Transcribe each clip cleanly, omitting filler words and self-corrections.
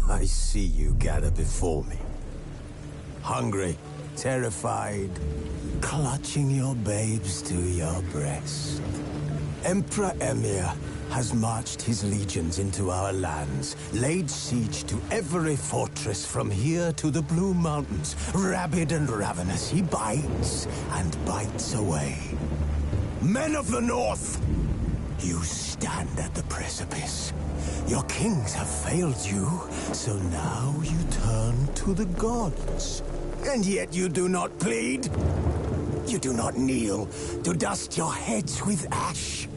I see you gather before me. Hungry, terrified, clutching your babes to your breast. Emperor Emir has marched his legions into our lands, laid siege to every fortress from here to the Blue Mountains. Rabid and ravenous, he bites and bites away. Men of the North, you stand at the precipice. Your kings have failed you, so now you turn to the gods. And yet you do not plead. You do not kneel to dust your heads with ash.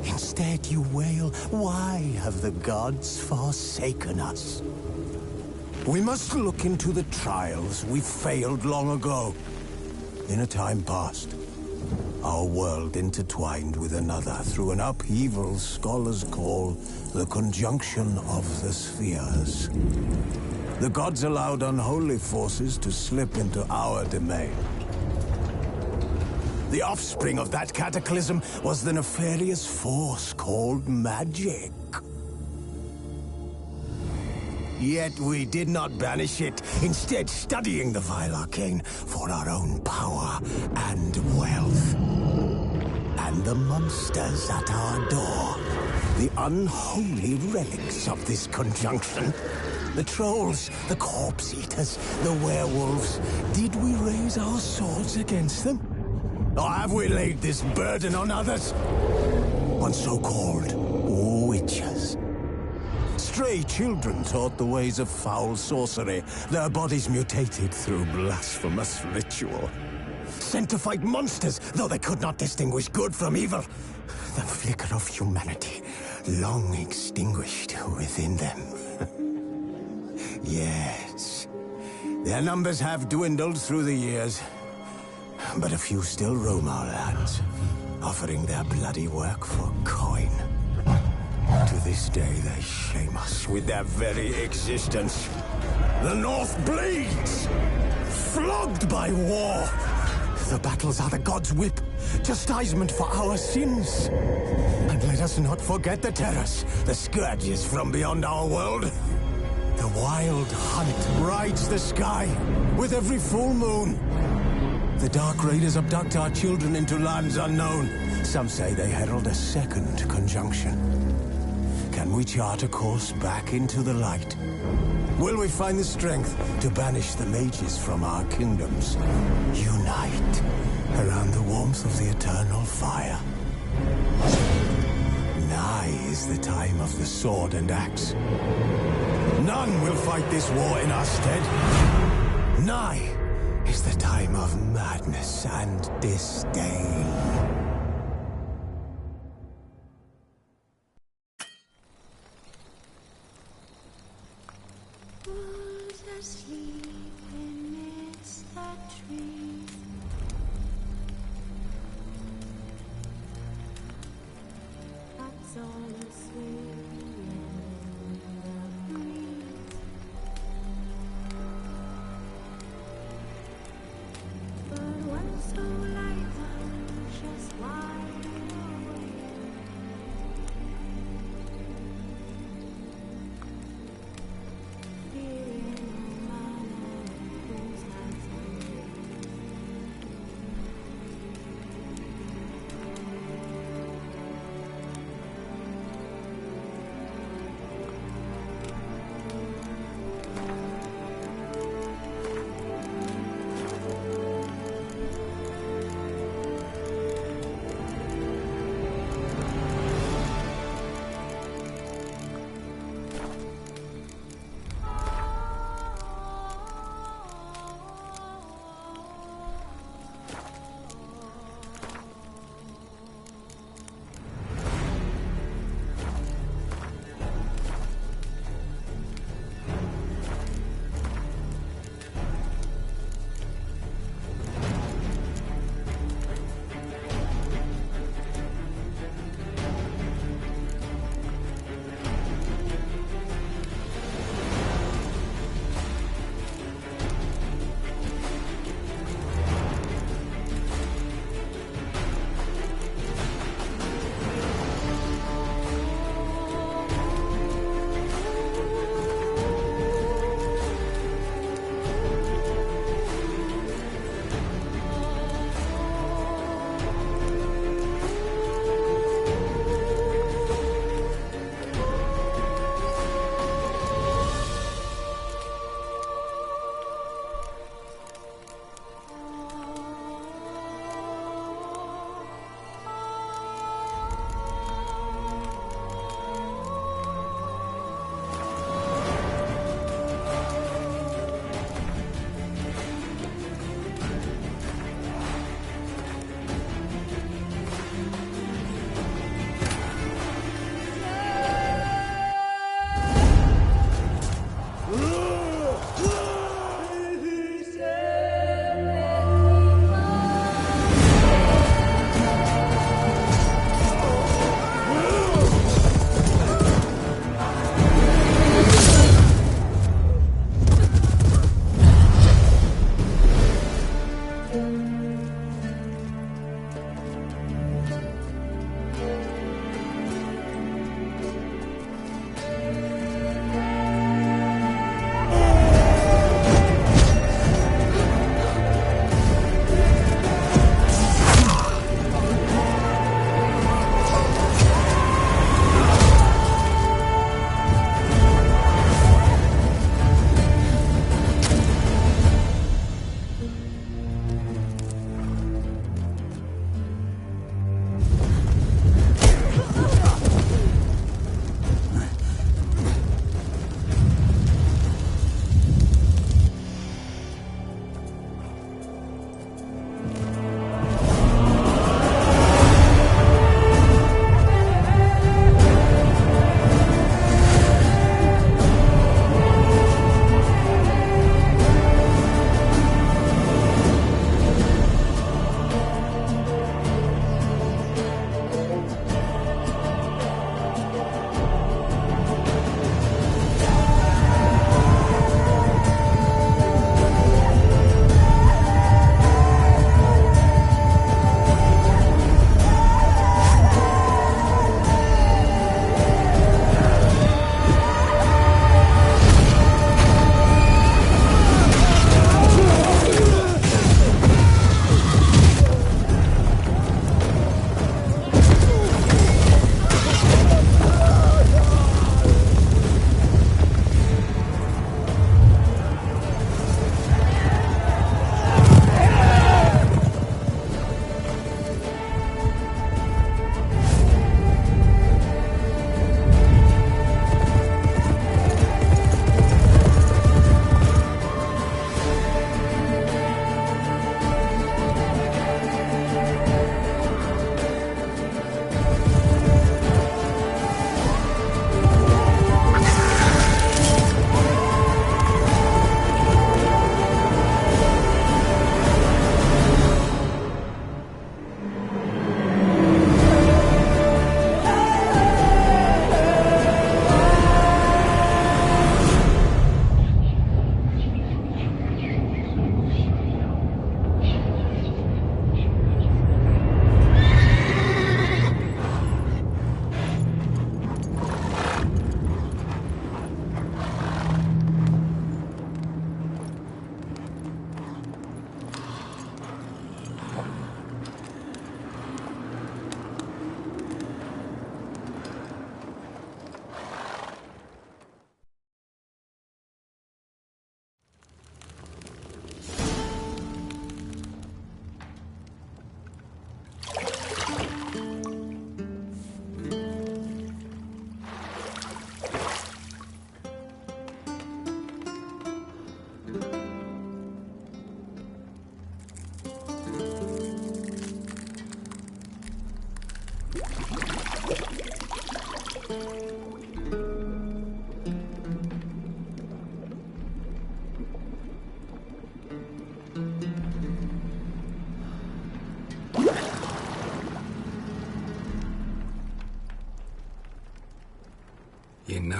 Instead you wail, why have the gods forsaken us? We must look into the trials we failed long ago. In a time past, our world intertwined with another through an upheaval scholars call the conjunction of the spheres. The gods allowed unholy forces to slip into our domain. The offspring of that cataclysm was the nefarious force called magic. Yet we did not banish it, instead studying the vile arcane for our own power and wealth. And the monsters at our door, the unholy relics of this conjunction. The trolls, the corpse-eaters, the werewolves. Did we raise our swords against them? Or have we laid this burden on others? On so-called witches. Stray children taught the ways of foul sorcery, their bodies mutated through blasphemous ritual. Sent to fight monsters, though they could not distinguish good from evil. The flicker of humanity, long extinguished within them. Yes, their numbers have dwindled through the years, but a few still roam our lands, offering their bloody work for coin. To this day, they shame us with their very existence. The North bleeds, flogged by war. The battles are the gods' whip, chastisement for our sins. And let us not forget the terrors, the scourges from beyond our world. The wild hunt rides the sky with every full moon. The Dark Raiders abduct our children into lands unknown. Some say they herald a second conjunction. Can we chart a course back into the light? Will we find the strength to banish the mages from our kingdoms? Unite around the warmth of the eternal fire. Nigh is the time of the sword and axe. None will fight this war in our stead. Nigh is the time of madness and disdain. Who's asleep amidst the trees? That's all swaying in the breeze. But one so light just wide awake.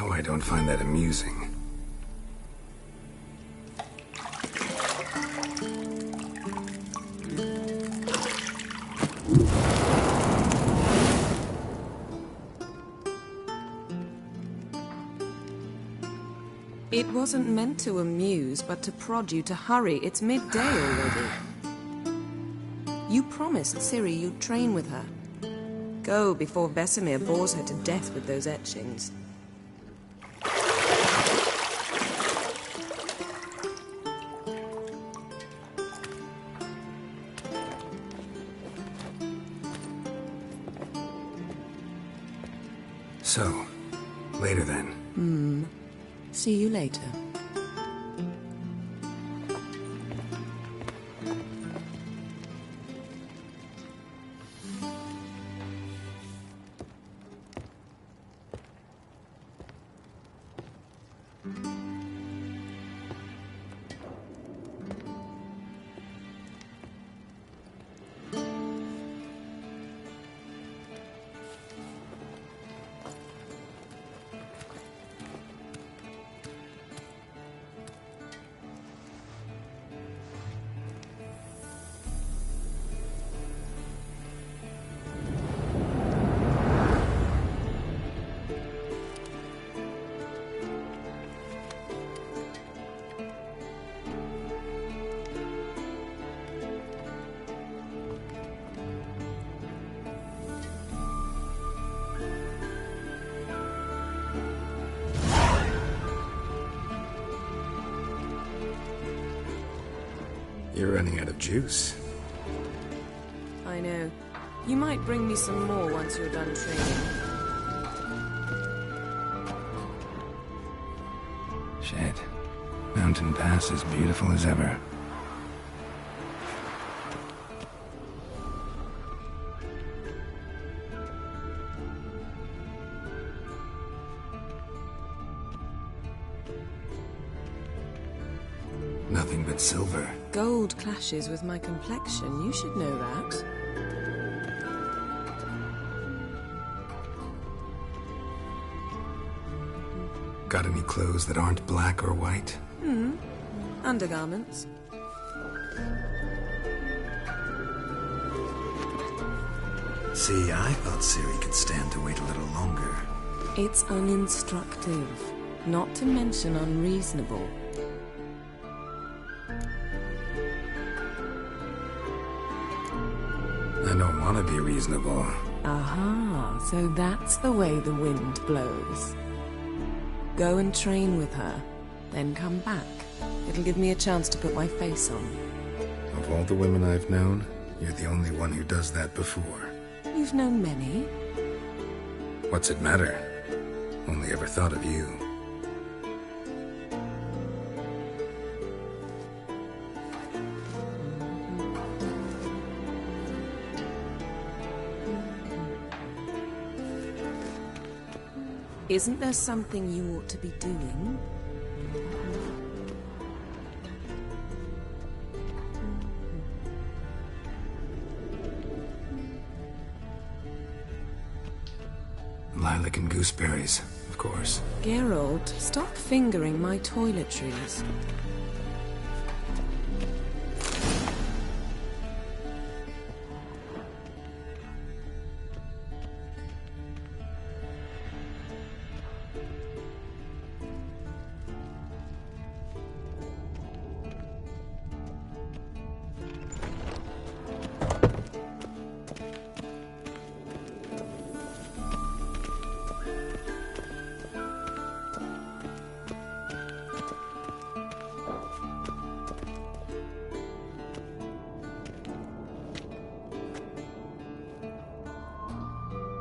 Now I don't find that amusing. It wasn't meant to amuse, but to prod you to hurry. It's midday already. You promised Ciri you'd train with her. Go before Vesemir bores her to death with those etchings. So, later then. See you later. You're running out of juice. I know. You might bring me some more once you're done training. Shit. Mountain Pass as beautiful as ever. Nothing but silver. Gold clashes with my complexion. You should know that. Got any clothes that aren't black or white? Undergarments. See, I thought Ciri could stand to wait a little longer. It's uninstructive, not to mention unreasonable. I don't want to be reasonable. Aha, so that's the way the wind blows. Go and train with her, then come back. It'll give me a chance to put my face on. Of all the women I've known, you're the only one who does that before. You've known many. What's it matter? Only ever thought of you. Isn't there something you ought to be doing? Lilac and gooseberries, of course. Geralt, stop fingering my toiletries.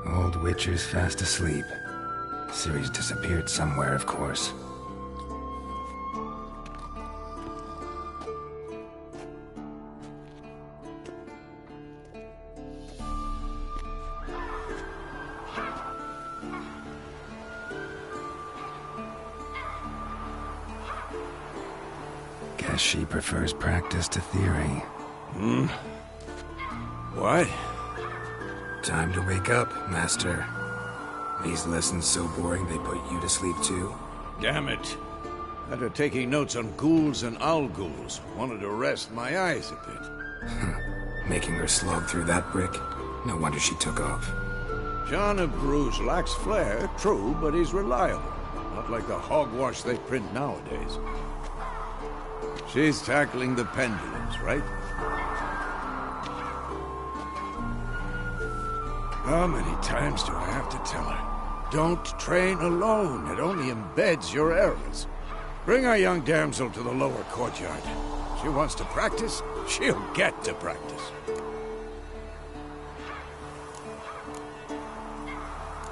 Old Witcher's fast asleep. Ciri's disappeared somewhere, of course. Guess she prefers practice to theory. Why? Time to wake up, Master. These lessons so boring they put you to sleep too? Damn it. After taking notes on ghouls and owl-ghouls, wanted to rest my eyes a bit. Making her slog through that brick? No wonder she took off. John of Bruges lacks flair, true, but he's reliable. Not like the hogwash they print nowadays. She's tackling the pendulums, right? How many times do I have to tell her? Don't train alone. It only embeds your errors. Bring our young damsel to the lower courtyard. She wants to practice, she'll get to practice.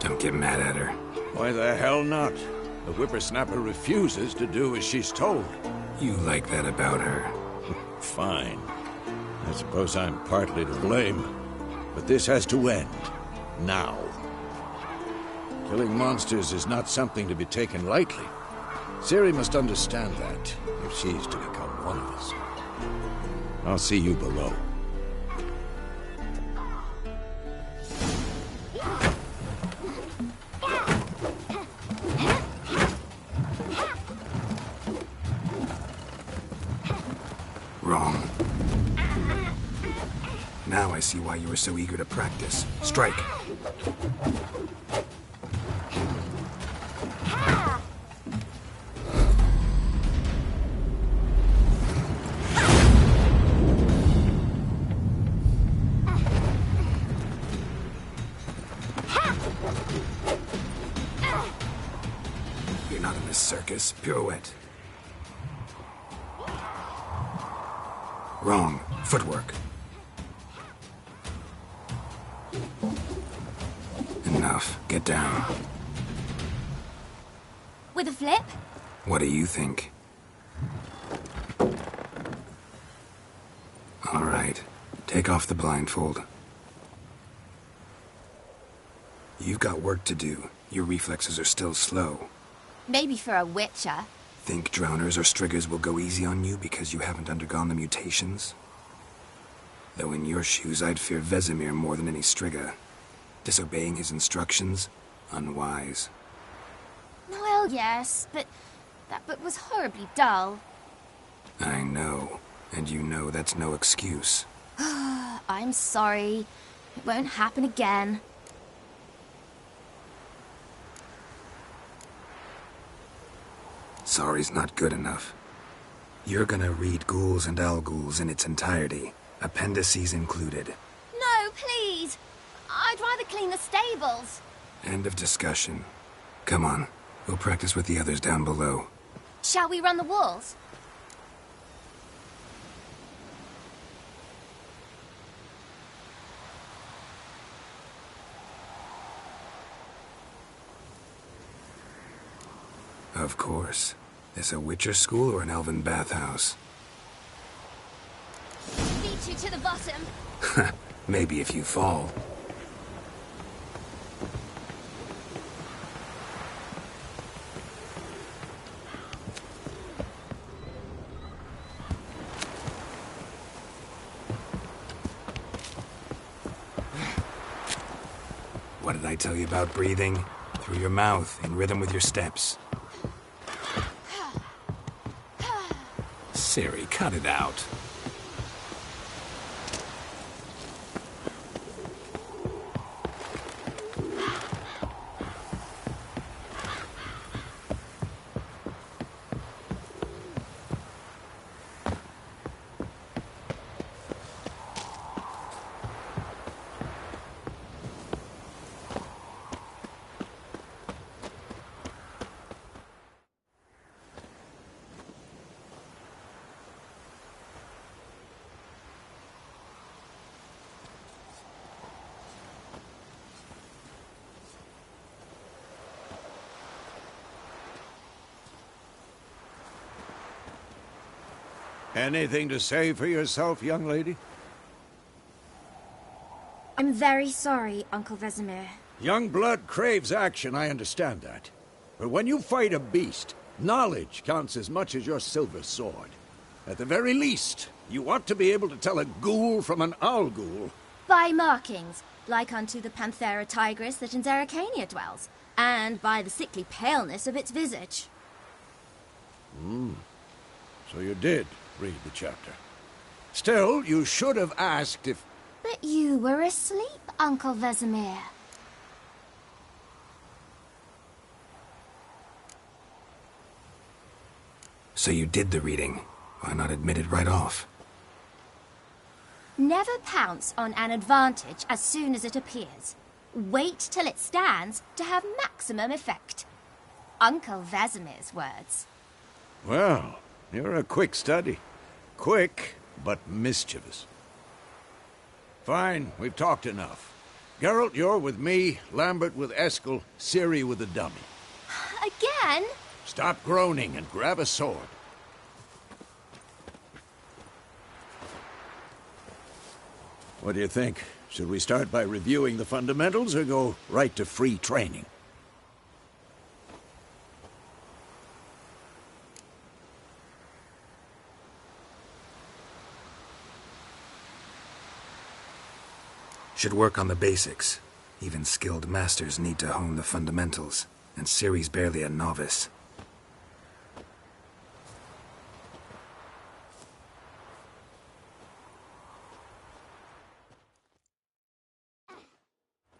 Don't get mad at her. Why the hell not? The whippersnapper refuses to do as she's told. You like that about her. Fine. I suppose I'm partly to blame. But this has to end. Now. Killing monsters is not something to be taken lightly. Ciri must understand that, if she's to become one of us. I'll see you below. Wrong. Now I see why you were so eager to practice. Strike. You're not in this circus. Pirouette. Wrong. Footwork. Enough. Get down. With a flip? What do you think? All right. Take off the blindfold. You've got work to do. Your reflexes are still slow. Maybe for a witcher. Think drowners or striggers will go easy on you because you haven't undergone the mutations? Though in your shoes, I'd fear Vesemir more than any strigger. Disobeying his instructions? Unwise. Well, yes, but that book was horribly dull. I know. And you know that's no excuse. I'm sorry. It won't happen again. Sorry's not good enough. You're gonna read Ghouls and Owl-Ghouls in its entirety, appendices included. No, please! I'd rather clean the stables. End of discussion. Come on, we'll practice with the others down below. Shall we run the walls? Of course. This a Witcher school or an elven bathhouse? Beat you to the bottom. Maybe if you fall. What did I tell you about breathing? Through your mouth, in rhythm with your steps. Ciri, cut it out. Anything to say for yourself, young lady? I'm very sorry, Uncle Vesemir. Young blood craves action, I understand that. But when you fight a beast, knowledge counts as much as your silver sword. At the very least, you ought to be able to tell a ghoul from an owl-ghoul. By markings, like unto the Panthera tigris that in Zerrikania dwells. and by the sickly paleness of its visage. So you did read the chapter. Still, you should have asked if... But you were asleep, Uncle Vesemir. So you did the reading. Why not admit it right off? Never pounce on an advantage as soon as it appears. Wait till it stands to have maximum effect. Uncle Vesemir's words. Well, you're a quick study. Quick, but mischievous. Fine, we've talked enough. Geralt, you're with me, Lambert with Eskel, Ciri with the dummy. Again? Stop groaning and grab a sword. What do you think? Should we start by reviewing the fundamentals or go right to free training? Should work on the basics. Even skilled masters need to hone the fundamentals, and Ciri's barely a novice.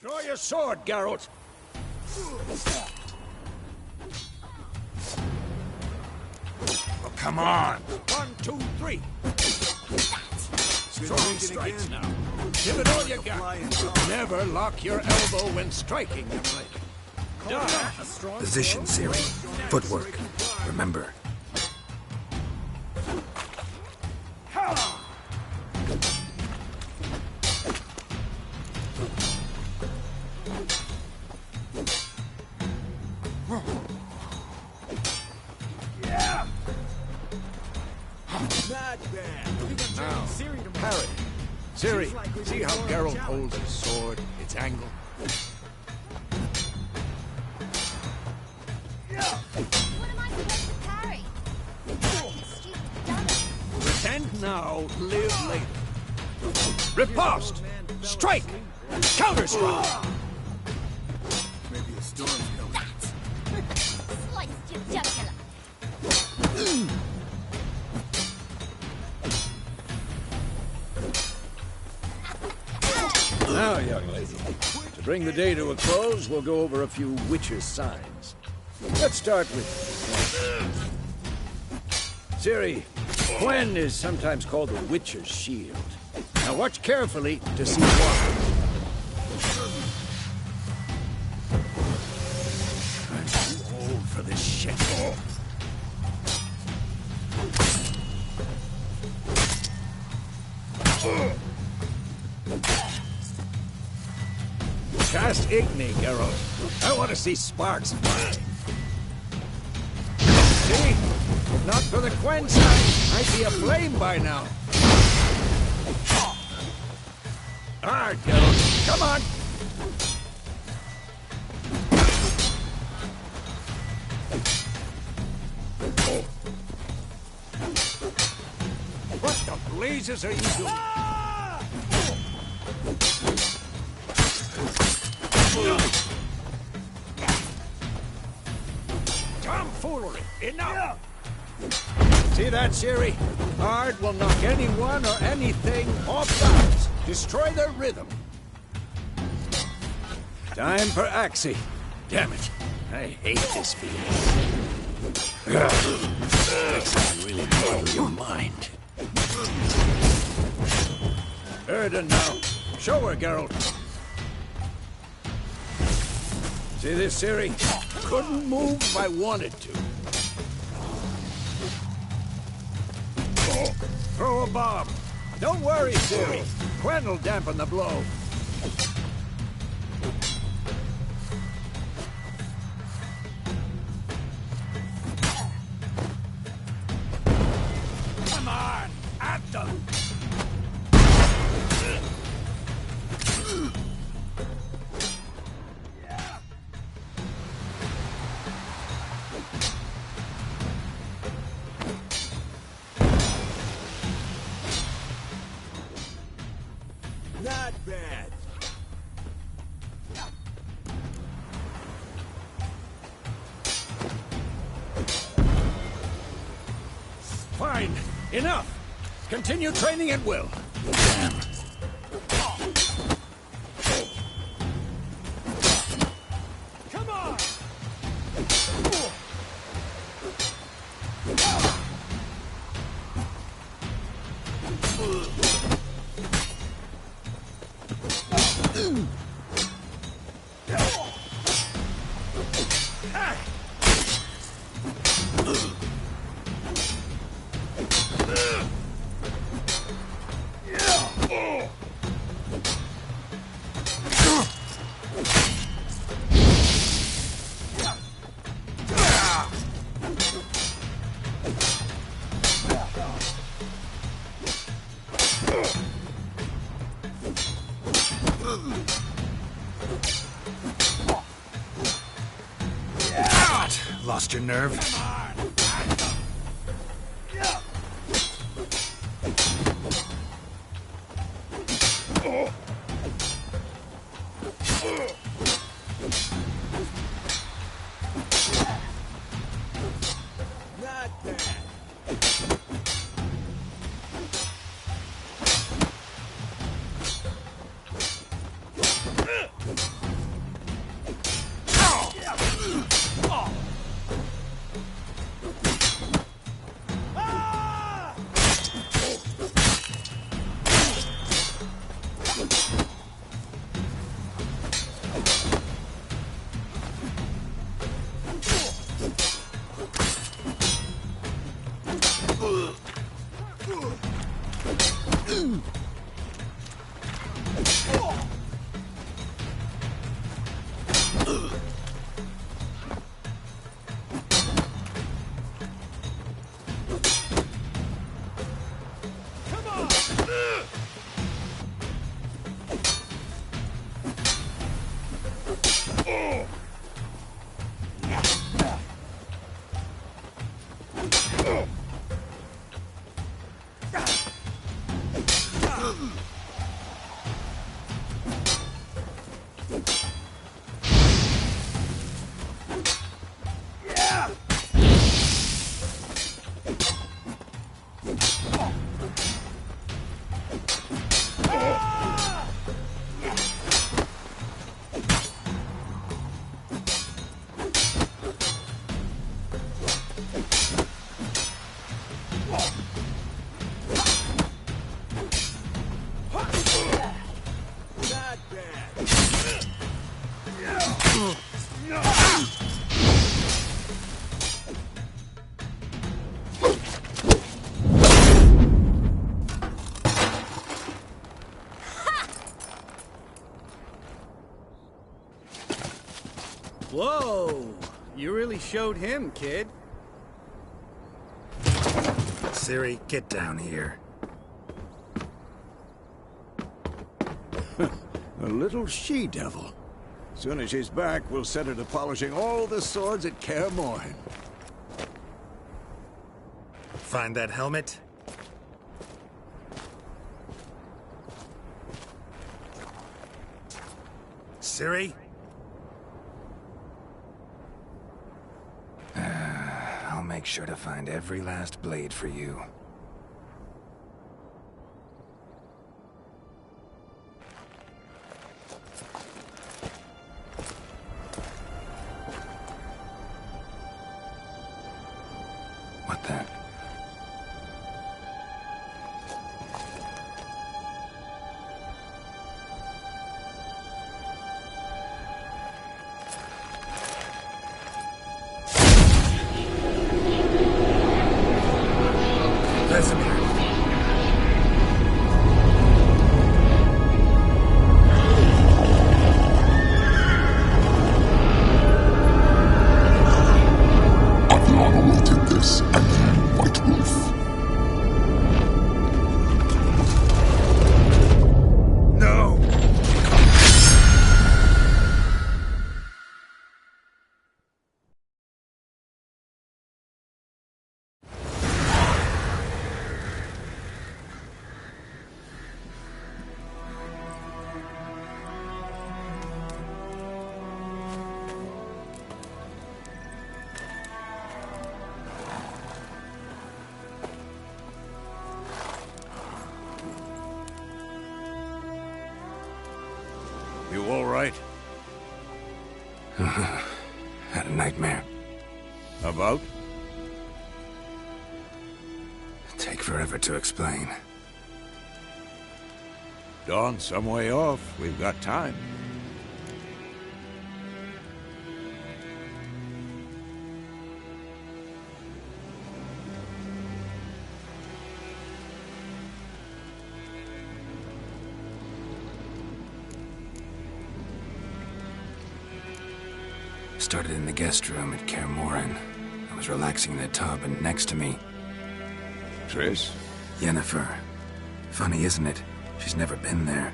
Draw your sword, Geralt! Oh, come on! 1, 2, 3! Strong strikes now. Give it all you got. Never lock your elbow when striking, young lady. Position, Ciri. Footwork. Remember. Now, parry. Ciri, see how Geralt holds his sword, its angle? What am I supposed to parry? Stupid dummy. Pretend now, live later. Riposte! Strike! Counter-strike! Maybe a storm's coming. Sliced your jugular. Now, young lady, to bring the day to a close, we'll go over a few Witcher signs. Let's start with Ciri, Gwen is sometimes called the Witcher's shield. Now watch carefully to see why. I'm too old for this shit. Cast Igni, Geralt. I want to see sparks fly. See? If not for the Quen sign, I'd be aflame by now. Alright, Geralt. Come on. What the blazes are you doing? Tomfoolery! Enough! See that, Ciri? Ard will knock anyone or anything off balance. Destroy their rhythm. Time for Axie. Damn it. I hate this feeling. This really blows your mind. Erden now. Show her, Geralt. See this, Ciri? Couldn't move if I wanted to. Throw a bomb. Don't worry, Ciri. Quen will dampen the blow. Come on, at them. Not bad. Fine. Enough. Continue training at will. Come on! Lost your nerve? Not bad. Whoa! You really showed him, kid. Ciri, get down here. A little she-devil. Soon as she's back, we'll set her to polishing all the swords at Kaer Morhen. Find that helmet? Ciri? I'll make sure to find every last blade for you. What then? all right? Had a nightmare. About? Take forever to explain. Dawn's some way off. We've got time. Started in the guest room at Kaer Morhen. I was relaxing in the tub, and next to me, Triss? Yennefer. Funny, isn't it? She's never been there.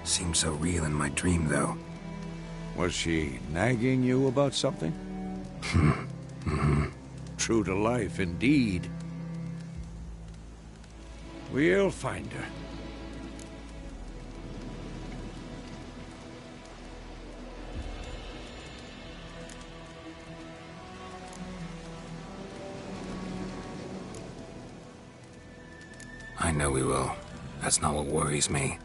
Seemed so real in my dream, though. Was she nagging you about something? True to life, indeed. We'll find her. I know we will. That's not what worries me.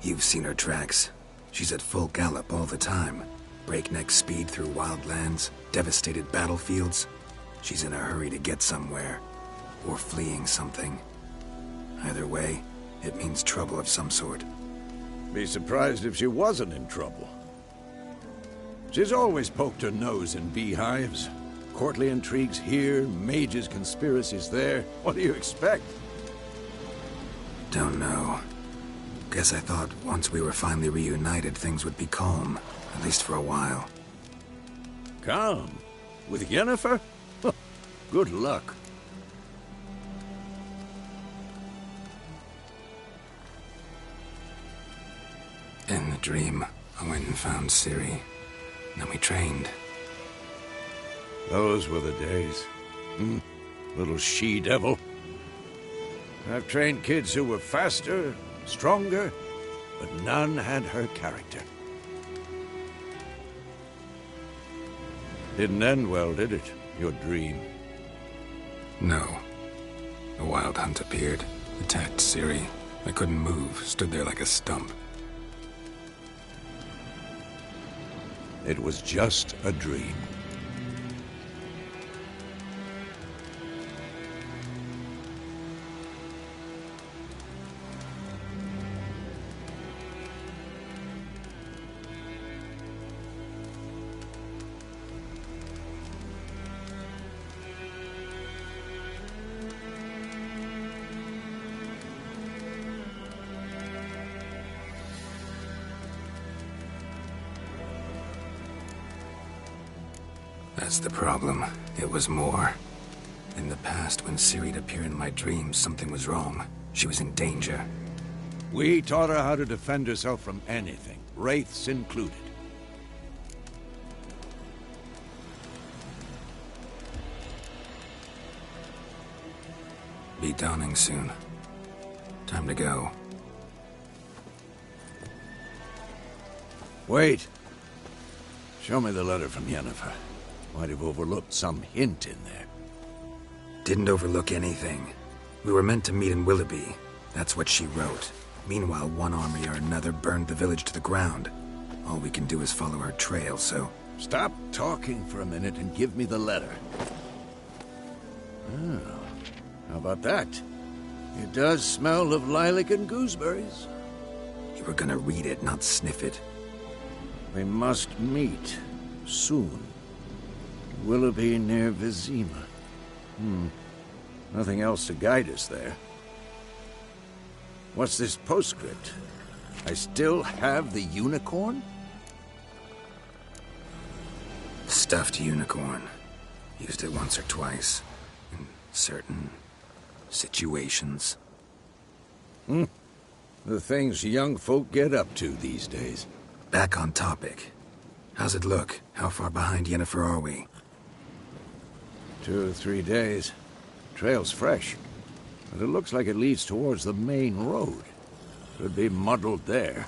You've seen her tracks. She's at full gallop all the time. Breakneck speed through wildlands, devastated battlefields. She's in a hurry to get somewhere. Or fleeing something. Either way, it means trouble of some sort. Be surprised if she wasn't in trouble. She's always poked her nose in beehives. Courtly intrigues here, mages' conspiracies there. What do you expect? Don't know. Guess I thought once we were finally reunited, things would be calm. At least for a while. Calm? With Yennefer? Good luck. In the dream, I went and found Ciri. Then we trained. Those were the days. Little she-devil. I've trained kids who were faster, stronger, but none had her character. Didn't end well, did it? Your dream? No. A wild hunt appeared, attacked Ciri. I couldn't move, stood there like a stump. It was just a dream. That's the problem. It was more. In the past, when Ciri'd appear in my dreams, something was wrong. She was in danger. We taught her how to defend herself from anything, wraiths included. Be dawning soon. Time to go. Wait. Show me the letter from Yennefer. Might have overlooked some hint in there. Didn't overlook anything. We were meant to meet in Willoughby. That's what she wrote. Meanwhile, one army or another burned the village to the ground. All we can do is follow her trail, so... Stop talking for a minute and give me the letter. Oh, how about that? It does smell of lilac and gooseberries. You were gonna read it, not sniff it. We must meet. Soon. Willoughby near Vizima. Nothing else to guide us there. What's this postscript? I still have the unicorn? Stuffed unicorn. Used it once or twice. In certain... situations. The things young folk get up to these days. Back on topic. How's it look? How far behind Yennefer are we? 2 or 3 days. Trail's fresh, but it looks like it leads towards the main road. Could be muddled there.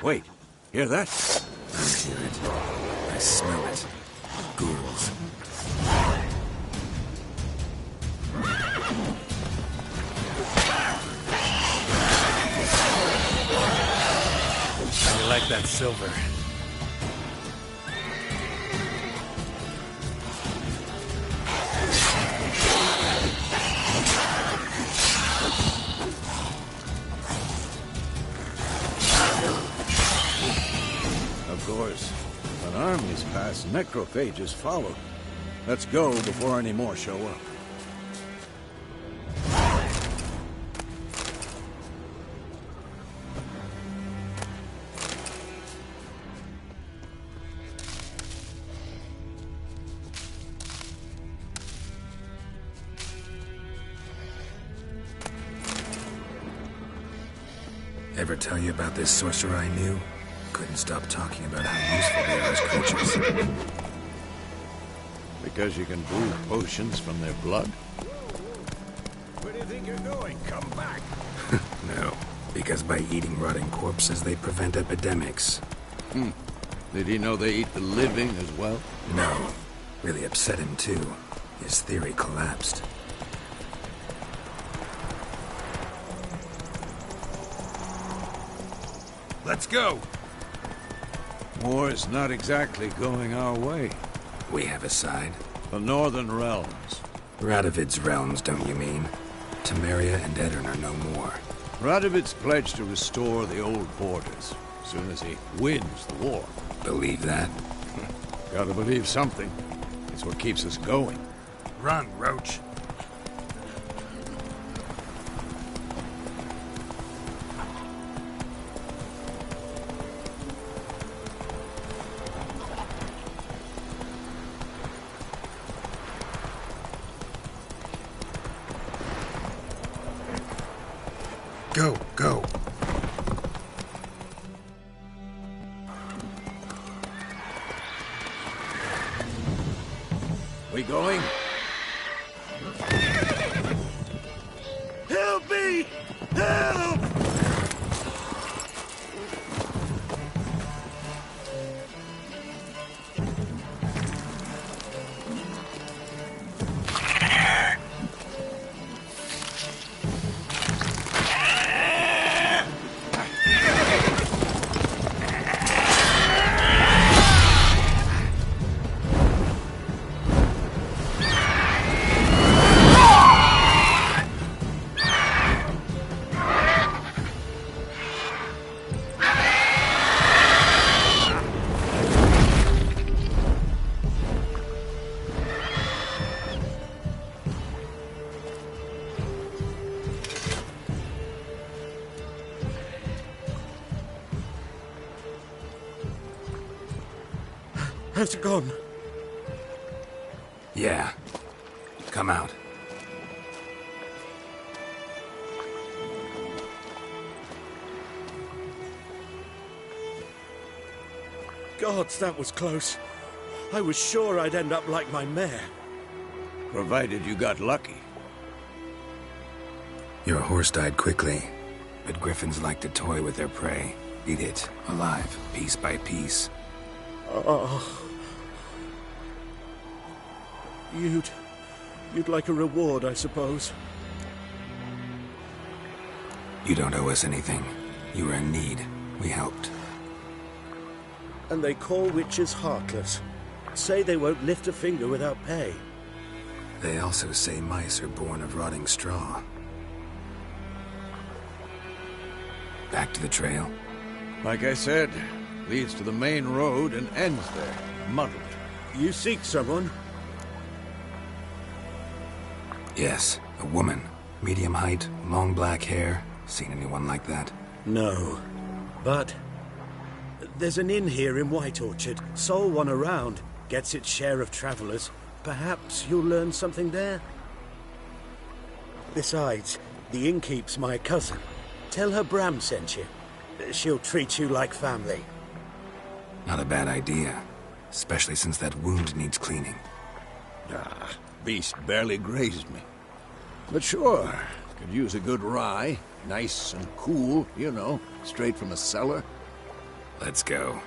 Wait, hear that? I hear it. I smell it. Ghouls. like that silver. Of course, when armies pass, necrophages follow. Let's go before any more show up. Ever tell you about this sorcerer I knew? Couldn't stop talking about how useful they are as creatures. Because you can brew potions from their blood? Where do you think you're going? Come back! No, because by eating rotting corpses, they prevent epidemics. Did he know they eat the living as well? No. Really upset him, too. His theory collapsed. Let's go! War is not exactly going our way. We have a side. The Northern Realms. Radovid's realms, don't you mean? Temeria and Edirn are no more. Radovid's pledged to restore the old borders, as soon as he wins the war. Believe that? Gotta believe something. It's what keeps us going. Run, Roach. Go, go. We going? Help me! Help! Has it gone? Yeah. Come out. Gods, that was close. I was sure I'd end up like my mare. Provided you got lucky. Your horse died quickly, but griffins like to toy with their prey. Eat it, alive, piece by piece. Oh. You'd like a reward, I suppose. You don't owe us anything. You were in need. We helped. And they call witches heartless. Say they won't lift a finger without pay. They also say mice are born of rotting straw. Back to the trail? Like I said, leads to the main road and ends there, muddled. You seek someone? Yes, a woman. Medium height, long black hair. Seen anyone like that? No. But there's an inn here in White Orchard. Sole one around. Gets its share of travelers. Perhaps you'll learn something there? Besides, the innkeep's my cousin. Tell her Bram sent you. She'll treat you like family. Not a bad idea. Especially since that wound needs cleaning. Beast barely grazed me. But sure, could use a good rye. Nice and cool, you know, straight from a cellar. Let's go.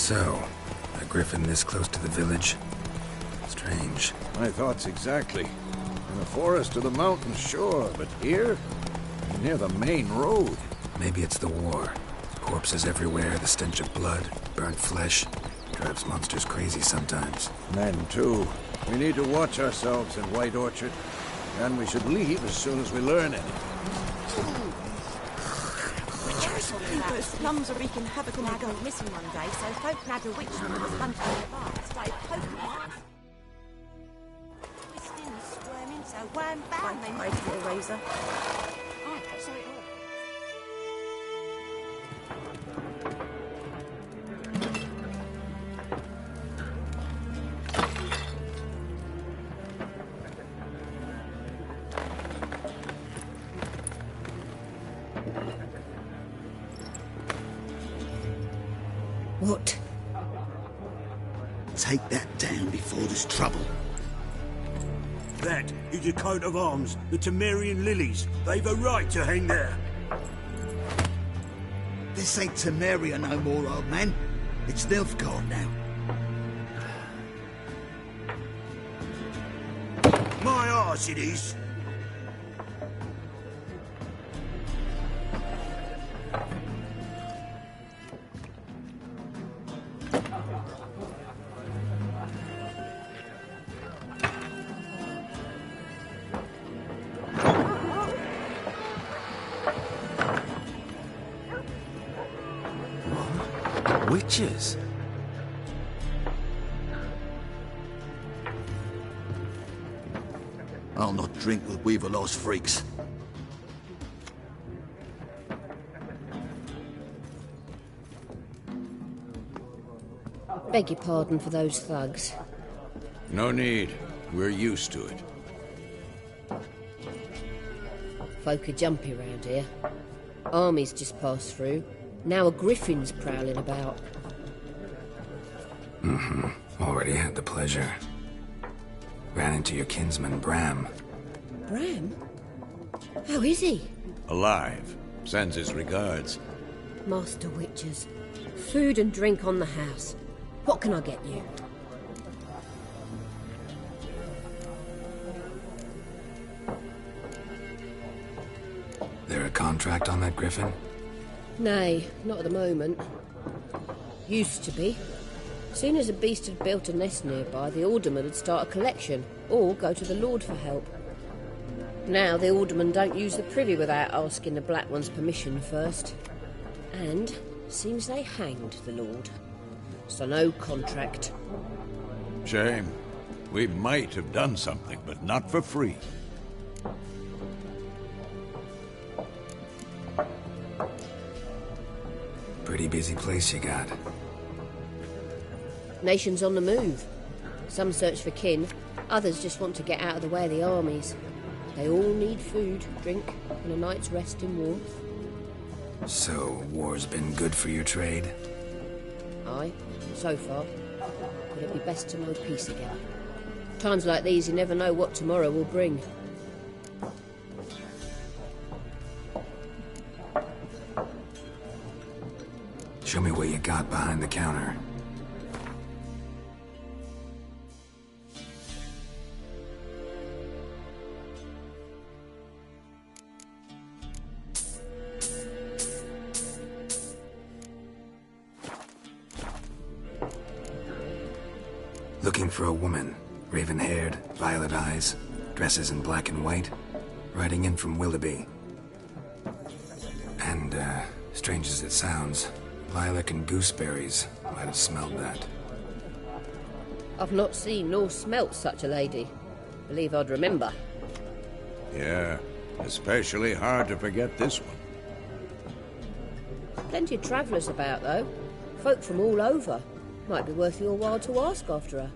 So, a griffin this close to the village? Strange. My thoughts exactly. In the forest or the mountain, sure, but here? Near the main road. Maybe it's the war. Corpses everywhere, the stench of blood, burnt flesh. Drives monsters crazy sometimes. Men, too. We need to watch ourselves in White Orchard. And we should leave as soon as we learn anything. Those plums are wreaking havoc on my go missing one day, so folk had a witch that was hunting in the bar. Started poking at them. Twisting and squirming, so one bang they made it a razor. Oh, sorry. What? Take that down before there's trouble. That is a coat of arms, the Temerian lilies. They've a right to hang there. This ain't Temeria no more, old man. It's Nilfgaard now. My arse it is. Witches? I'll not drink with Weaverlaw's freaks. Beg your pardon for those thugs. No need. We're used to it. Folk are jumpy round here. Armies just passed through. Now a griffin's prowling about. Already had the pleasure. Ran into your kinsman, Bram. Bram? How is he? Alive. Sends his regards. Master Witches. Food and drink on the house. What can I get you? There a contract on that griffin? Nay, not at the moment. Used to be. Soon as a beast had built a nest nearby, the alderman would start a collection, or go to the Lord for help. Now the aldermen don't use the privy without asking the Black One's permission first. And seems they hanged the Lord. So no contract. Shame. We might have done something, but not for free. Pretty busy place you got. Nations on the move. Some search for kin, others just want to get out of the way of the armies. They all need food, drink, and a night's rest in warmth. So, war's been good for your trade? Aye, so far. But it'd be best to know peace again. Times like these, you never know what tomorrow will bring. Show me what you got behind the counter. Looking for a woman. Raven-haired, violet eyes, dresses in black and white. Riding in from Willoughby. And, strange as it sounds, lilac and gooseberries might have smelled that. I've not seen nor smelt such a lady. Believe I'd remember. Yeah, especially hard to forget this one. Plenty of travellers about, though. Folk from all over. Might be worth your while to ask after her.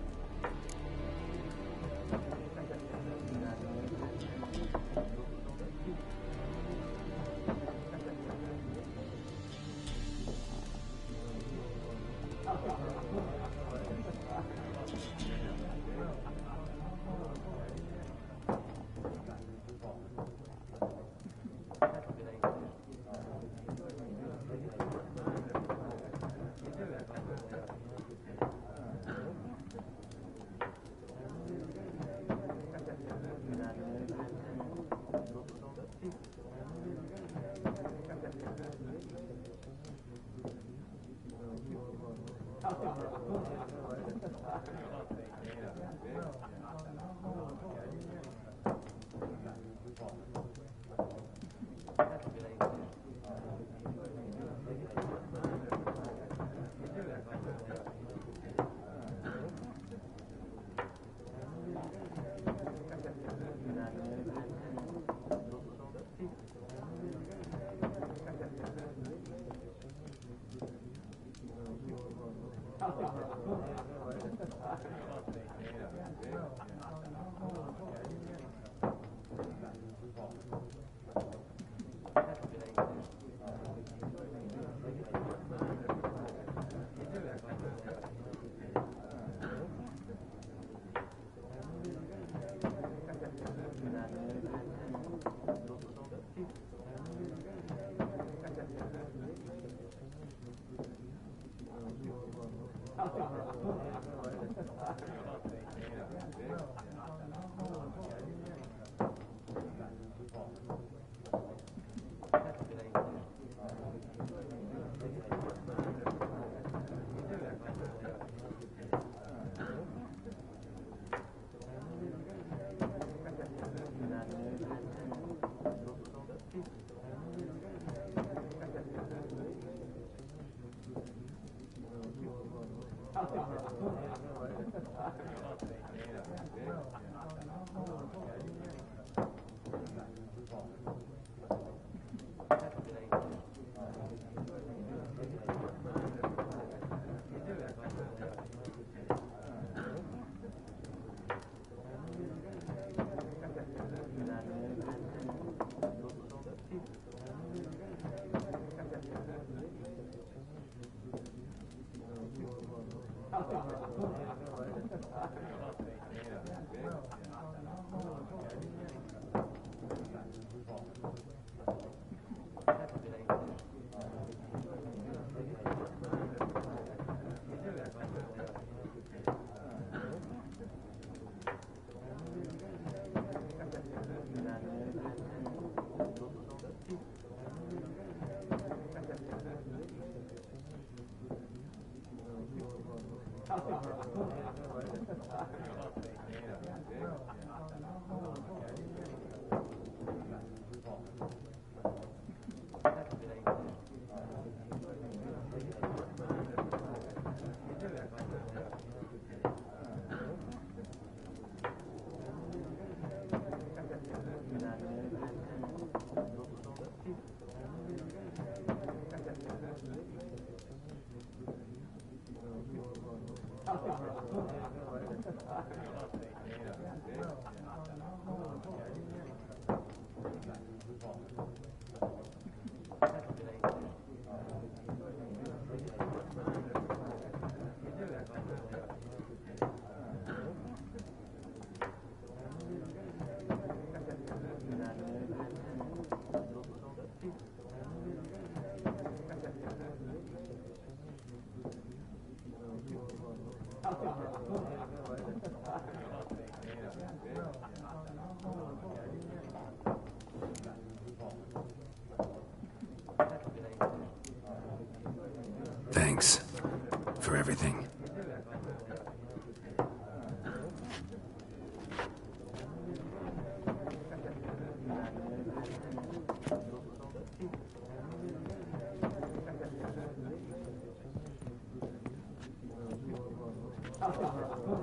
Thanks for everything.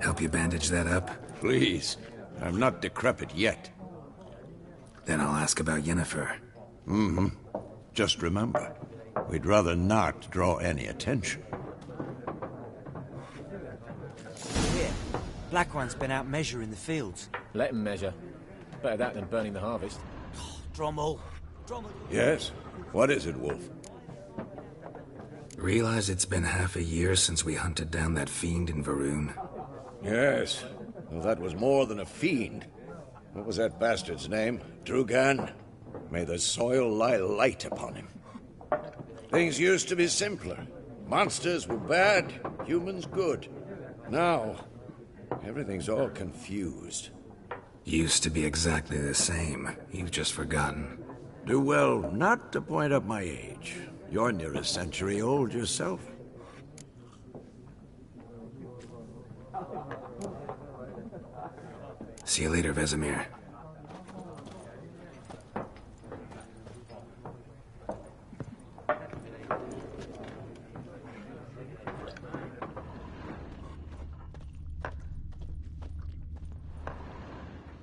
Help you bandage that up? Please. I'm not decrepit yet. Then I'll ask about Yennefer. Mm-hmm. Just remember, we'd rather not draw any attention. Here, Black One's been out measuring the fields. Let him measure. Better that than burning the harvest. Drommel. Yes? What is it, Wolf? Realize it's been half a year since we hunted down that fiend in Varun? Yes. Well, that was more than a fiend. What was that bastard's name? Drugan? May the soil lie light upon him. Things used to be simpler. Monsters were bad, humans good. Now, everything's all confused. Used to be exactly the same. You've just forgotten. Do well not to point up my age. You're near a century old yourself. See you later, Vesemir.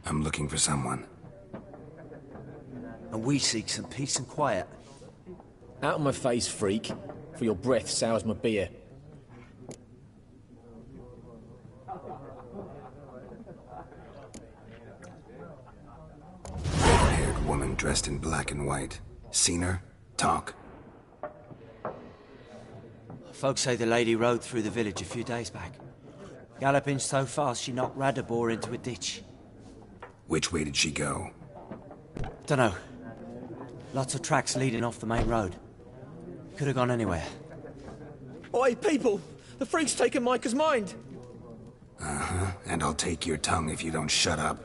I'm looking for someone. And we seek some peace and quiet. Out of my face, freak, for your breath sours my beer. Red-haired woman dressed in black and white. Seen her? Talk. Folks say the lady rode through the village a few days back. Galloping so fast she knocked Radabor into a ditch. Which way did she go? Dunno. Lots of tracks leading off the main road. Could have gone anywhere. Oi, people! The freak's taken Micah's mind! Uh-huh, and I'll take your tongue if you don't shut up.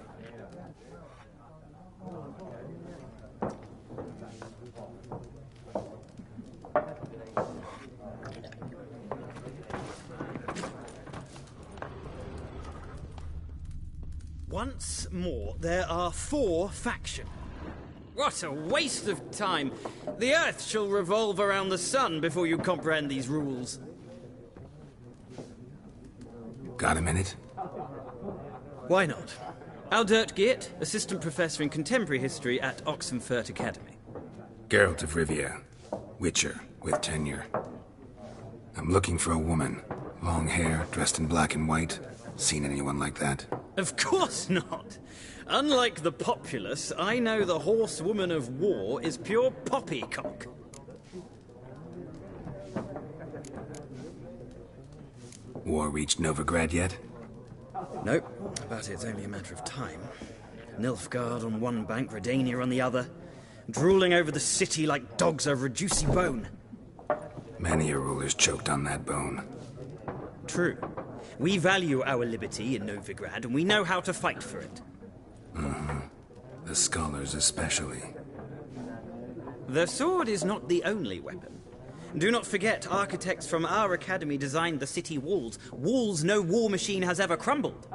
Once more, there are 4 factions. What a waste of time! The Earth shall revolve around the sun before you comprehend these rules. Got a minute? Why not? Aldert Geert, Assistant Professor in Contemporary History at Oxenfurt Academy. Geralt of Rivia. Witcher, with tenure. I'm looking for a woman. Long hair, dressed in black and white. Seen anyone like that? Of course not! Unlike the populace, I know the horsewoman of war is pure poppycock. War reached Novigrad yet? Nope, but it's only a matter of time. Nilfgaard on one bank, Redania on the other, drooling over the city like dogs over a juicy bone. Many a ruler's choked on that bone. True. We value our liberty in Novigrad, and we know how to fight for it. Mm-hmm. The scholars especially. The sword is not the only weapon. Do not forget, architects from our academy designed the city walls. Walls no war machine has ever crumbled.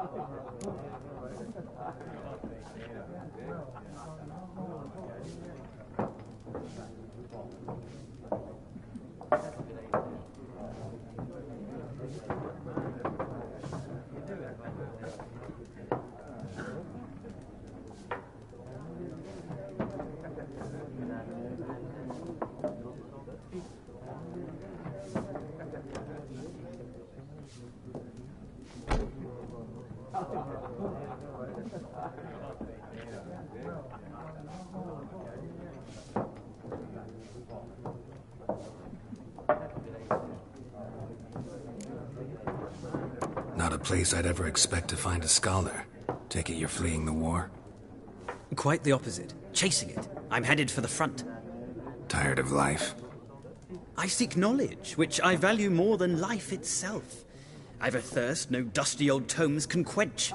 Not a place I'd ever expect to find a scholar. Take it you're fleeing the war? Quite the opposite. Chasing it. I'm headed for the front. Tired of life? I seek knowledge, which I value more than life itself. I've a thirst no dusty old tomes can quench.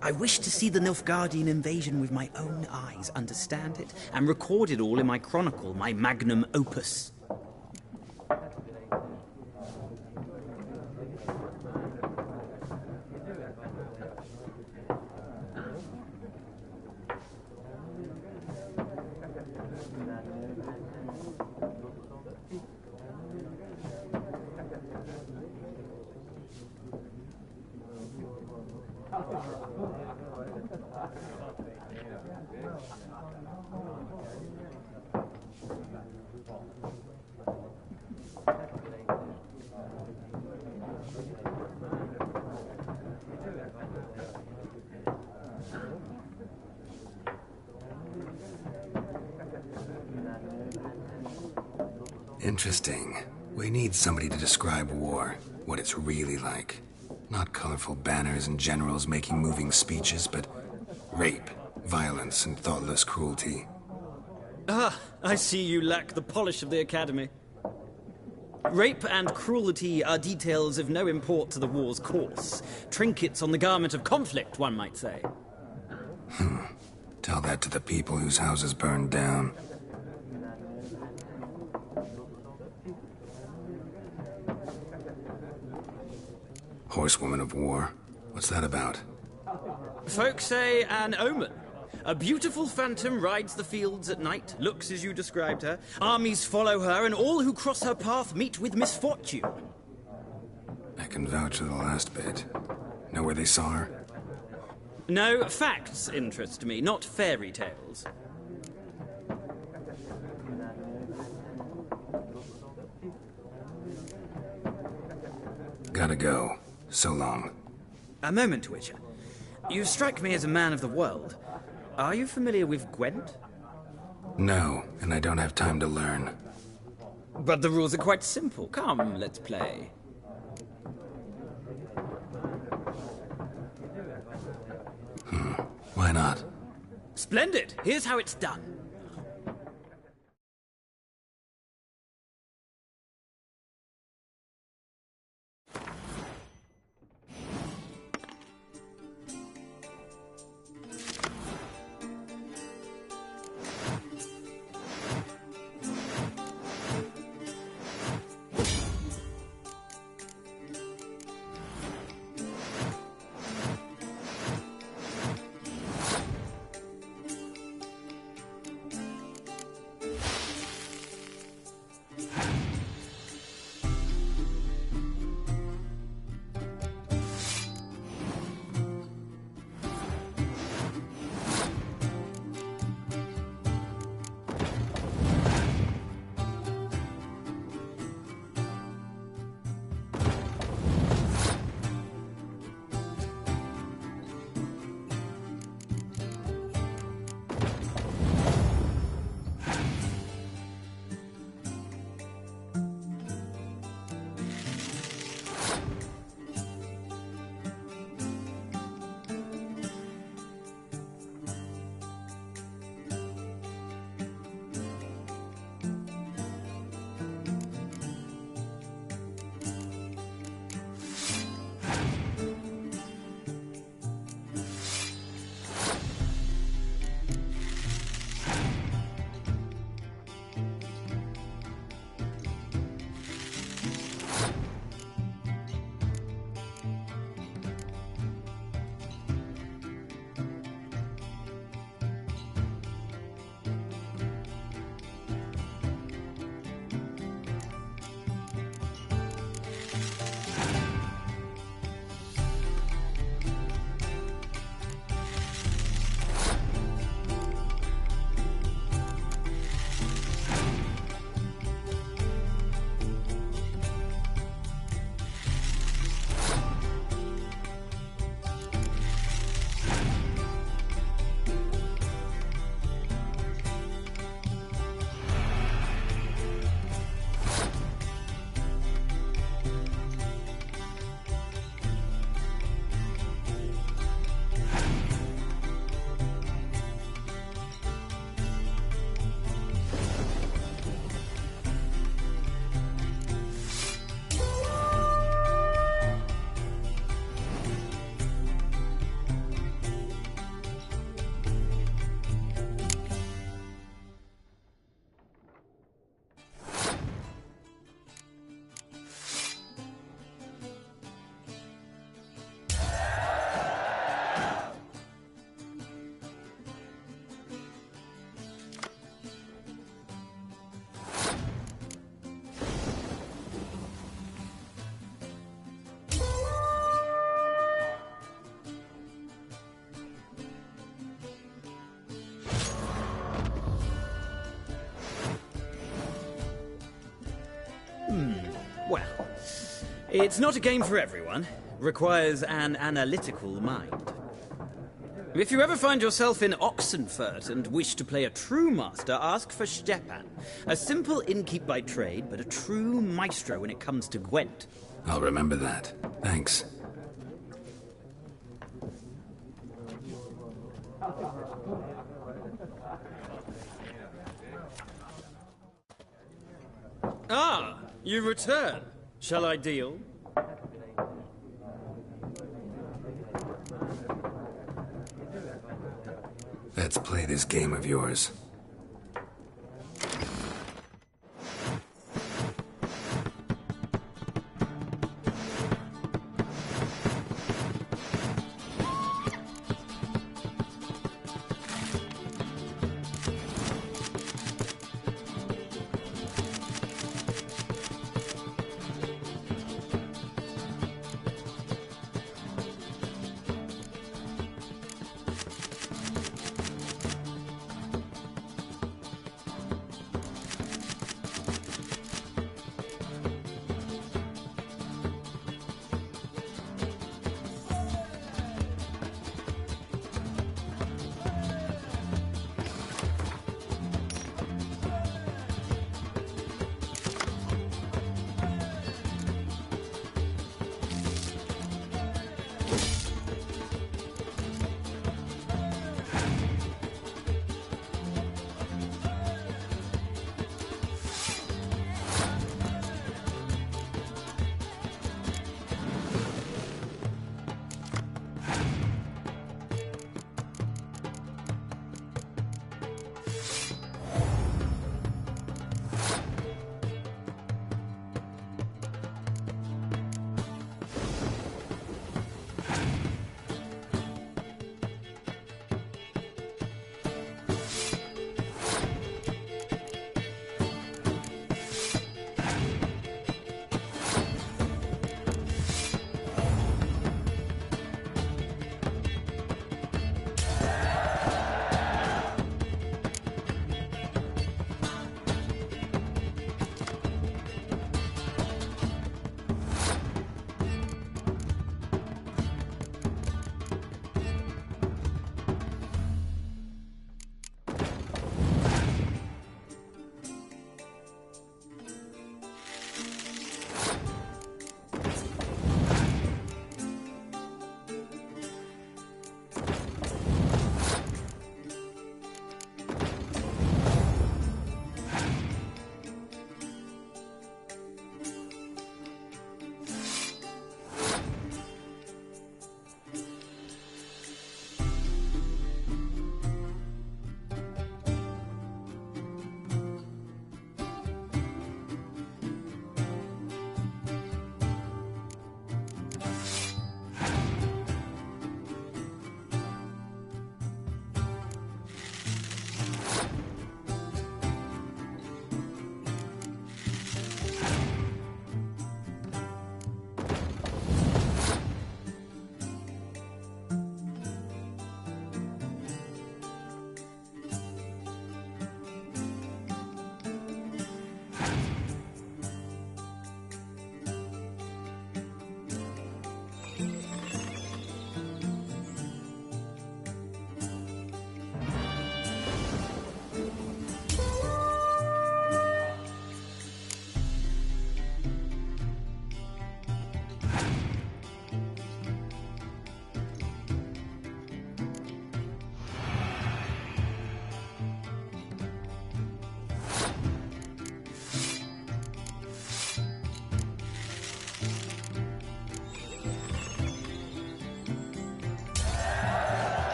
I wish to see the Nilfgaardian invasion with my own eyes, understand it, and record it all in my chronicle, my magnum opus. Interesting. We need somebody to describe war, what it's really like. Not colorful banners and generals making moving speeches, but rape, violence, and thoughtless cruelty. Ah, I see you lack the polish of the Academy. Rape and cruelty are details of no import to the war's course. Trinkets on the garment of conflict, one might say. Tell that to the people whose houses burned down. Horsewoman of war. What's that about? Folk say an omen. A beautiful phantom rides the fields at night, looks as you described her. Armies follow her, and all who cross her path meet with misfortune. I can vouch for the last bit. Know where they saw her? No, facts interest me, not fairy tales. Gotta go. So long. A moment, Witcher. You strike me as a man of the world. Are you familiar with Gwent? No, and I don't have time to learn. But the rules are quite simple. Come, let's play. Why not? Splendid! Here's how it's done. Well, it's not a game for everyone. Requires an analytical mind. If you ever find yourself in Oxenfurt and wish to play a true master, ask for Stepan. A simple innkeep by trade, but a true maestro when it comes to Gwent. I'll remember that. Thanks. Ah, you return. Shall I deal? Let's play this game of yours.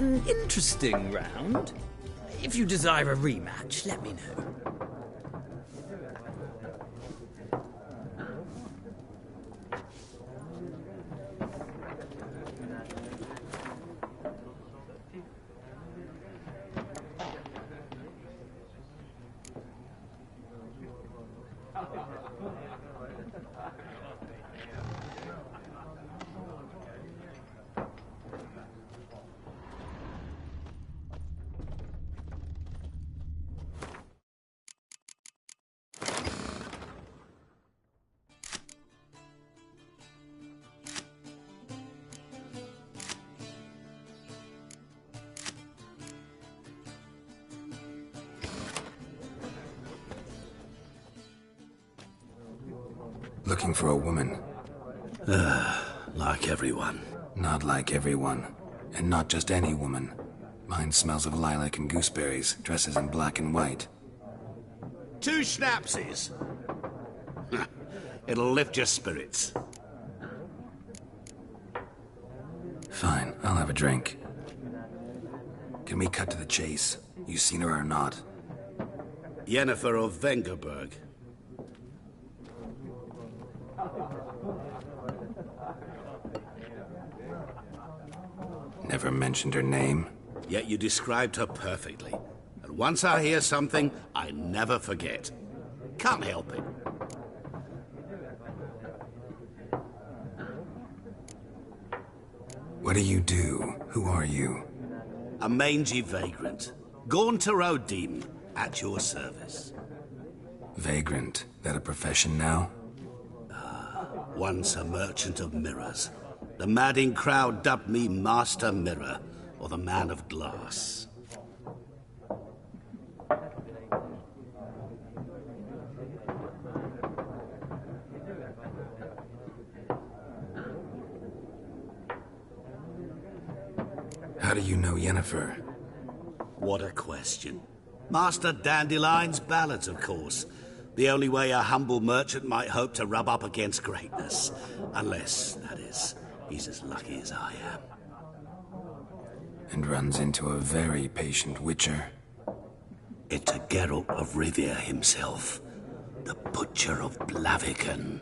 An interesting round. If you desire a rematch, let me know. Looking for a woman. Like everyone. Not like everyone. And not just any woman. Mine smells of lilac and gooseberries, dresses in black and white. 2 schnapsies. It'll lift your spirits. Fine, I'll have a drink. Can we cut to the chase? You seen her or not? Yennefer of Vengerberg. Never mentioned her name? Yet you described her perfectly. And once I hear something, I never forget. Can't help it. What do you do? Who are you? A mangy vagrant. Gone to Rodim, at your service. Vagrant. That a profession now? Once a merchant of mirrors. The madding crowd dubbed me Master Mirror, or the Man of Glass. How do you know Yennefer? What a question. Master Dandelion's ballads, of course. The only way a humble merchant might hope to rub up against greatness. Unless, that is, he's as lucky as I am. And runs into a very patient witcher. It's a Geralt of Rivia himself. The Butcher of Blaviken.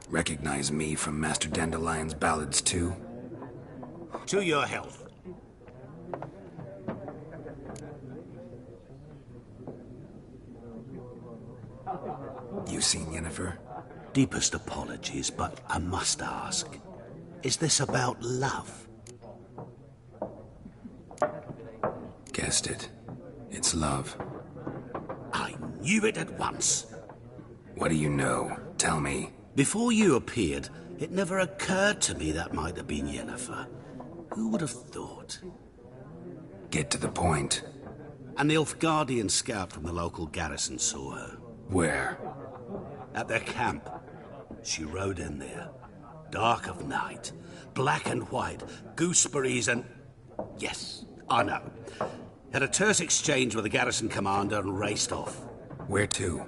Recognize me from Master Dandelion's ballads, too? To your health. You seen Yennefer? Deepest apologies, but I must ask. Is this about love? Guessed it. It's love. I knew it at once. What do you know? Tell me. Before you appeared, it never occurred to me that might have been Yennefer. Who would have thought? Get to the point. An Nilfgaardian scout from the local garrison saw her. Where? At their camp. She rode in there. Dark of night. Black and white. Gooseberries and... Yes, I know. Had a terse exchange with the garrison commander and raced off. Where to?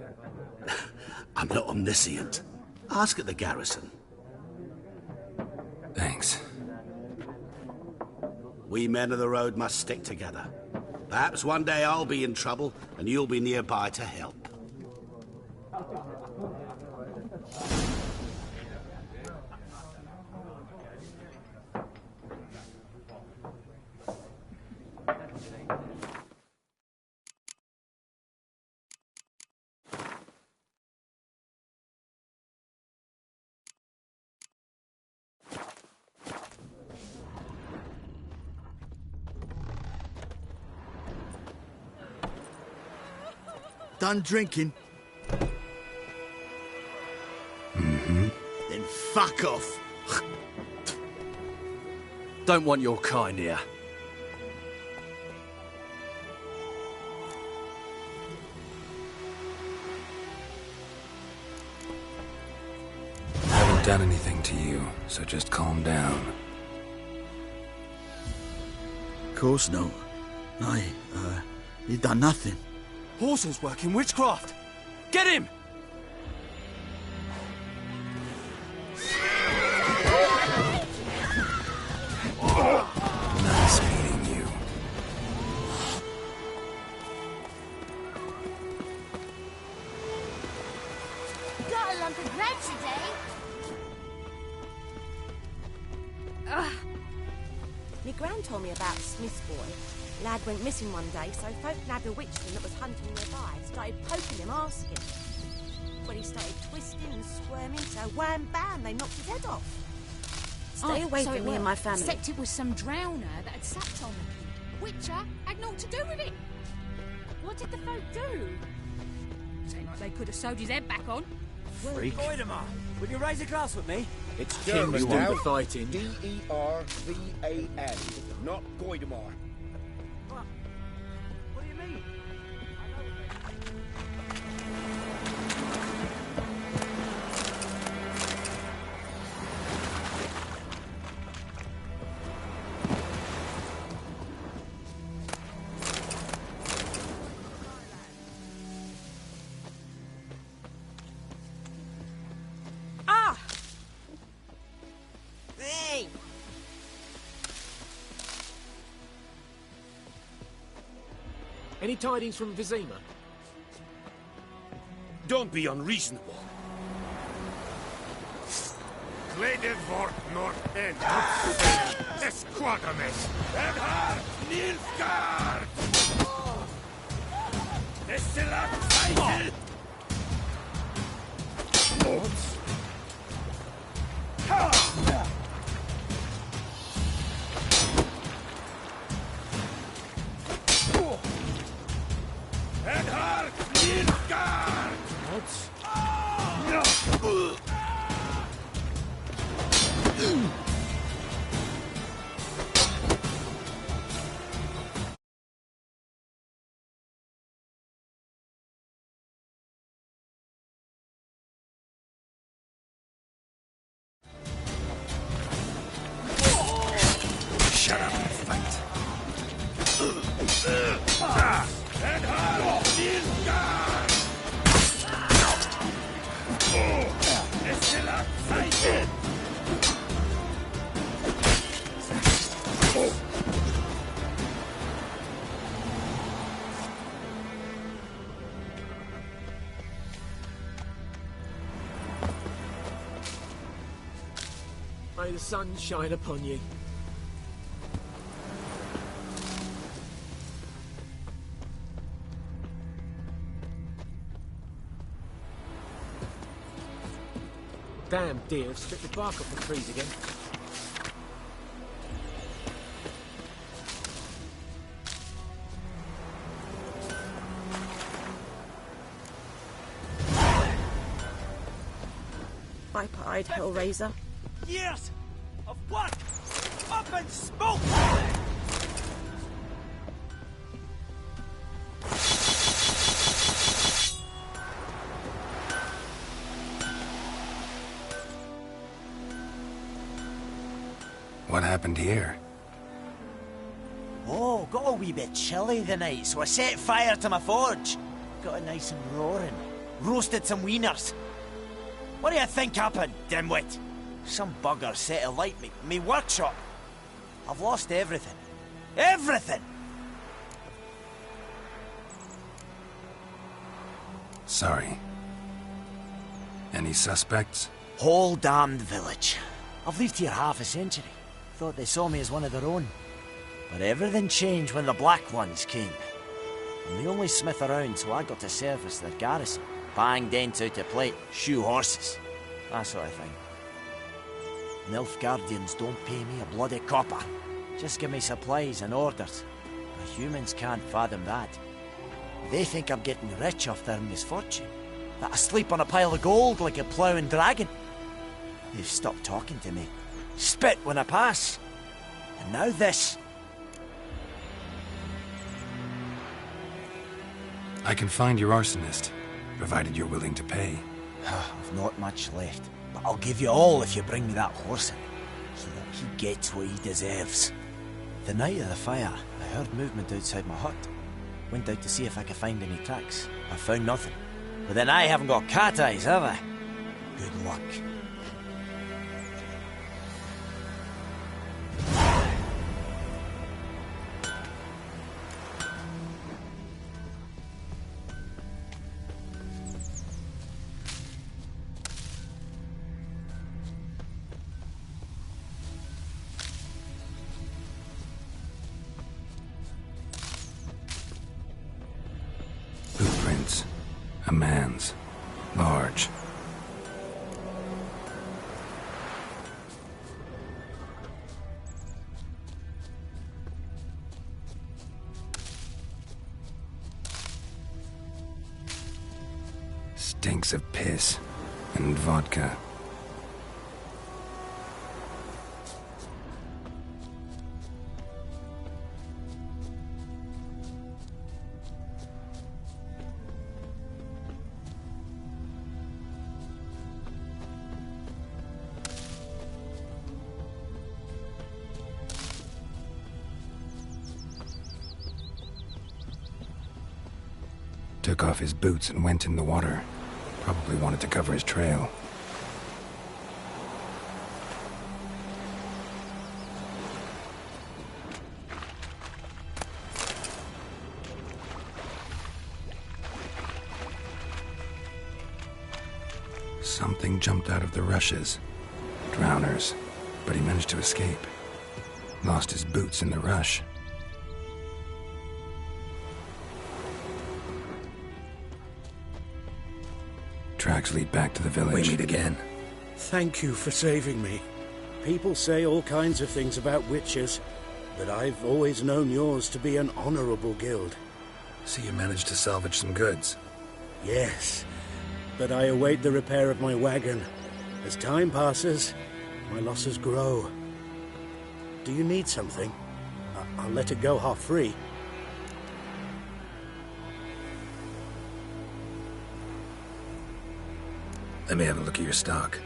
I'm not omniscient. Ask at the garrison. Thanks. We men of the road must stick together. Perhaps one day I'll be in trouble and you'll be nearby to help. Done drinking? Mm-hmm. Then fuck off. Don't want your kind here. I haven't done anything to you, so just calm down. Of course not. You've done nothing. Horses working witchcraft! Get him! My gran told me about Smith's boy. Lad went missing one day, so folk nabbed a witchman that was hunting nearby. Started poking him, asking. When he started twisting and squirming, so wham bam, they knocked his head off. Stay away from me and my family. Except it was some drowner that had sapped on them. Witcher had naught to do with it. What did the folk do? Seemed like they could have sewed his head back on. Freak. Goidemar, will you raise a glass with me? It's German him you want now. the fighting. D-E-R-V-A-N, not Goidemar. What do you mean? Any tidings from Vizima? Don't be unreasonable. Glede vort north end. Esquagames. Edhar Nilfgaard! Essilat Titel! Edhar Nilfgaard! Shut up and fight. Edhar Nilfgaard! Essilat Titel! May the sun shine upon you. Damn deer have stripped the bark off the trees again. Viper-eyed Hellraiser. Years of what? Up and smoke! What happened here? Oh, got a wee bit chilly the night, so I set fire to my forge. Got it nice and roaring. Roasted some wieners. What do you think happened, dimwit? Some bugger set alight me workshop. I've lost everything. Everything! Sorry. Any suspects? Whole damned village. I've lived here half a century. Thought they saw me as one of their own. But everything changed when the Black Ones came. I'm the only smith around, so I got to service their garrison. Bang dents out of plate, shoe horses. That sort of thing. Nilfgaardians don't pay me a bloody copper. Just give me supplies and orders. The humans can't fathom that. They think I'm getting rich off their misfortune. That I sleep on a pile of gold like a ploughing dragon. They've stopped talking to me. Spit when I pass. And now this. I can find your arsonist, provided you're willing to pay. I've not much left, but I'll give you all if you bring me that horse in, so that he gets what he deserves. The night of the fire, I heard movement outside my hut. Went out to see if I could find any tracks. I found nothing. But then I haven't got cat eyes, have I? Good luck. Large. Stinks of piss and vodka. Took off his boots and went in the water. Probably wanted to cover his trail. Something jumped out of the rushes. Drowners. But he managed to escape. Lost his boots in the rush. Tracks lead back to the village. We meet again. Thank you for saving me. People say all kinds of things about witches, but I've always known yours to be an honorable guild. So you managed to salvage some goods? Yes, but I await the repair of my wagon. As time passes, my losses grow. Do you need something? I'll let it go half-free. Let me have a look at your stock.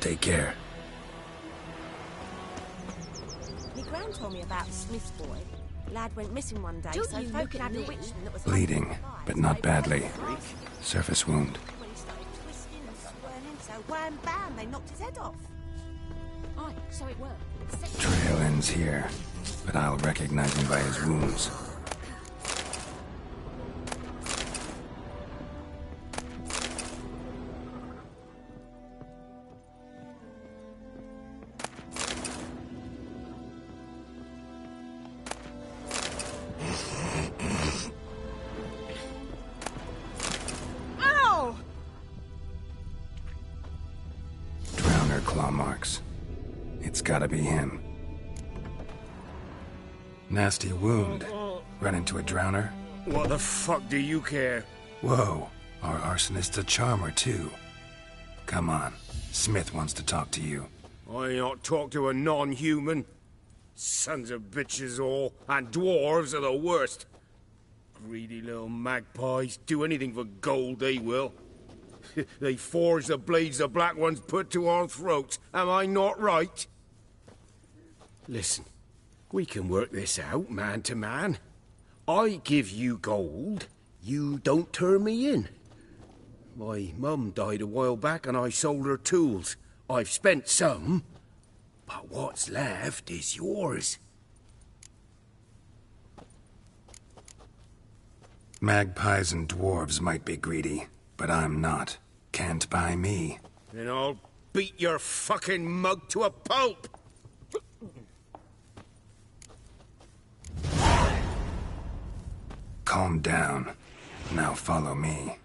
Take care. My gran told me about Smith's boy. Lad went missing one day, Don't so you folk look at nabbed a me. witchman that was Bleeding, but not badly. Surface wound. When he started twisting and squirming, so wham bam, they knocked his head off. Aye, so it worked. Trail ends here, but I'll recognize him by his wounds. Claw marks. It's gotta be him. Nasty wound. Run into a drowner? What the fuck do you care? Whoa, our arsonist's a charmer too. Come on, Smith wants to talk to you. I not talk to a non-human. Sons of bitches all, and dwarves are the worst. Greedy little magpies, do anything for gold, they will. They forge the blades the black ones put to our throats. Am I not right? Listen, we can work this out, man to man. I give you gold, you don't turn me in. My mum died a while back and I sold her tools. I've spent some, but what's left is yours. Magpies and dwarves might be greedy, but I'm not. Can't buy me. Then I'll beat your fucking mug to a pulp! Calm down. Now follow me.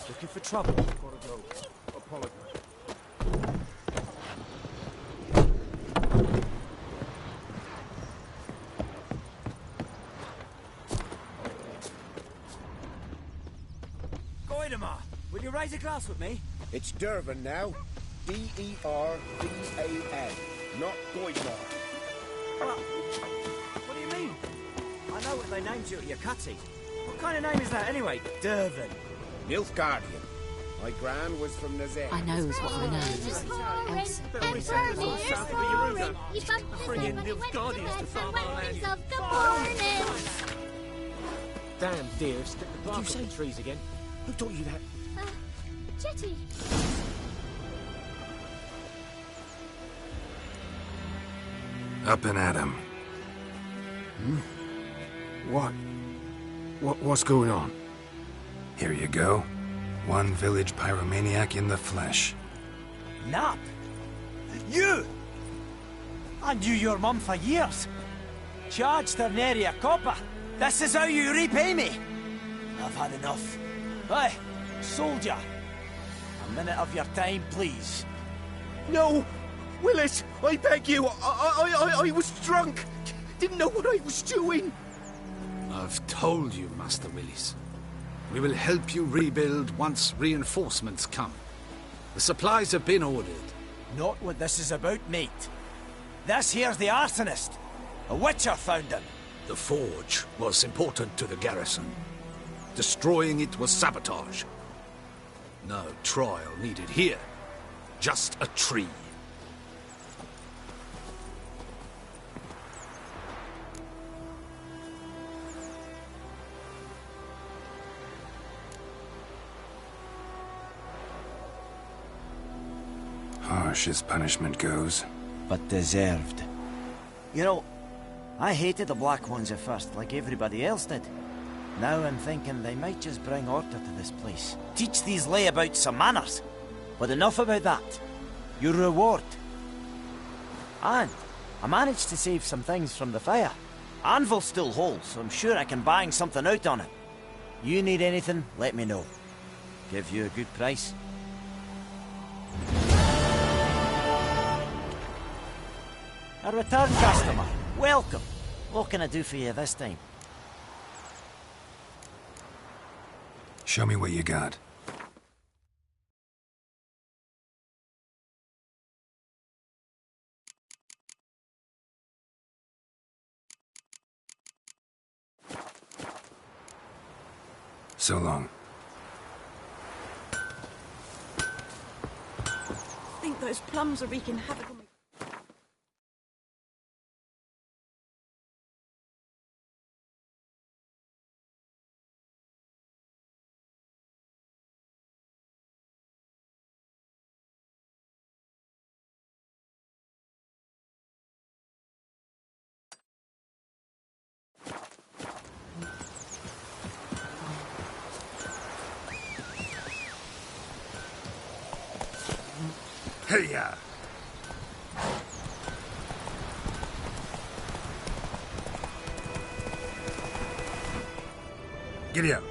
Looking for trouble. Gotta go. Apologize. Goidemar, will you raise a glass with me? It's Dervan now. D-E-R-V-A-N, not Goidemar. Well, what do you mean? I know what they named you at your cutty. What kind of name is that anyway? Dervan. Nilfgaardian. My gran was from Nazareth. I knows what I knows. Elsa. Bringing Nilfgaardians to farm our land. Damn, dear, stick the bark off the trees again. Who taught you that? Jetty. Up and at 'em. What's going on? Here you go. One village pyromaniac in the flesh. Nap? You! I knew your mum for years. Charged her nary a copper. This is how you repay me. I've had enough. Hey, soldier. A minute of your time, please. No! Willis, I beg you. I was drunk. Didn't know what I was doing. I've told you, Master Willis. We will help you rebuild once reinforcements come. The supplies have been ordered. Not what this is about, mate. This here's the arsonist. A witcher found him. The forge was important to the garrison. Destroying it was sabotage. No trial needed here. Just a tree. Harsh as punishment goes. But deserved. You know, I hated the Black Ones at first, like everybody else did. Now I'm thinking they might just bring order to this place. Teach these layabouts some manners. But enough about that. Your reward. And I managed to save some things from the fire. Anvil's still whole, so I'm sure I can bang something out on it. You need anything, let me know. Give you a good price. A return customer. Welcome. What can I do for you this time? Show me what you got. So long. I think those plums are wreaking havoc on me. Hey-ya! Giddy up.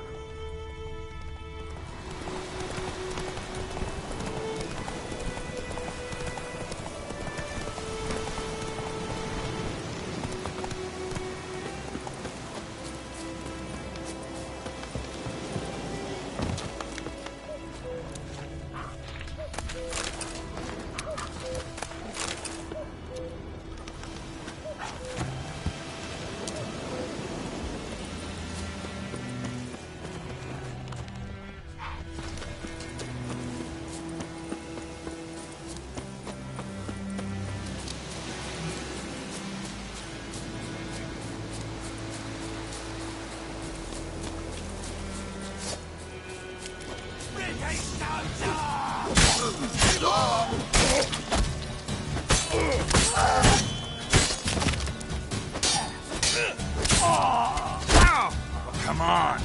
Come on!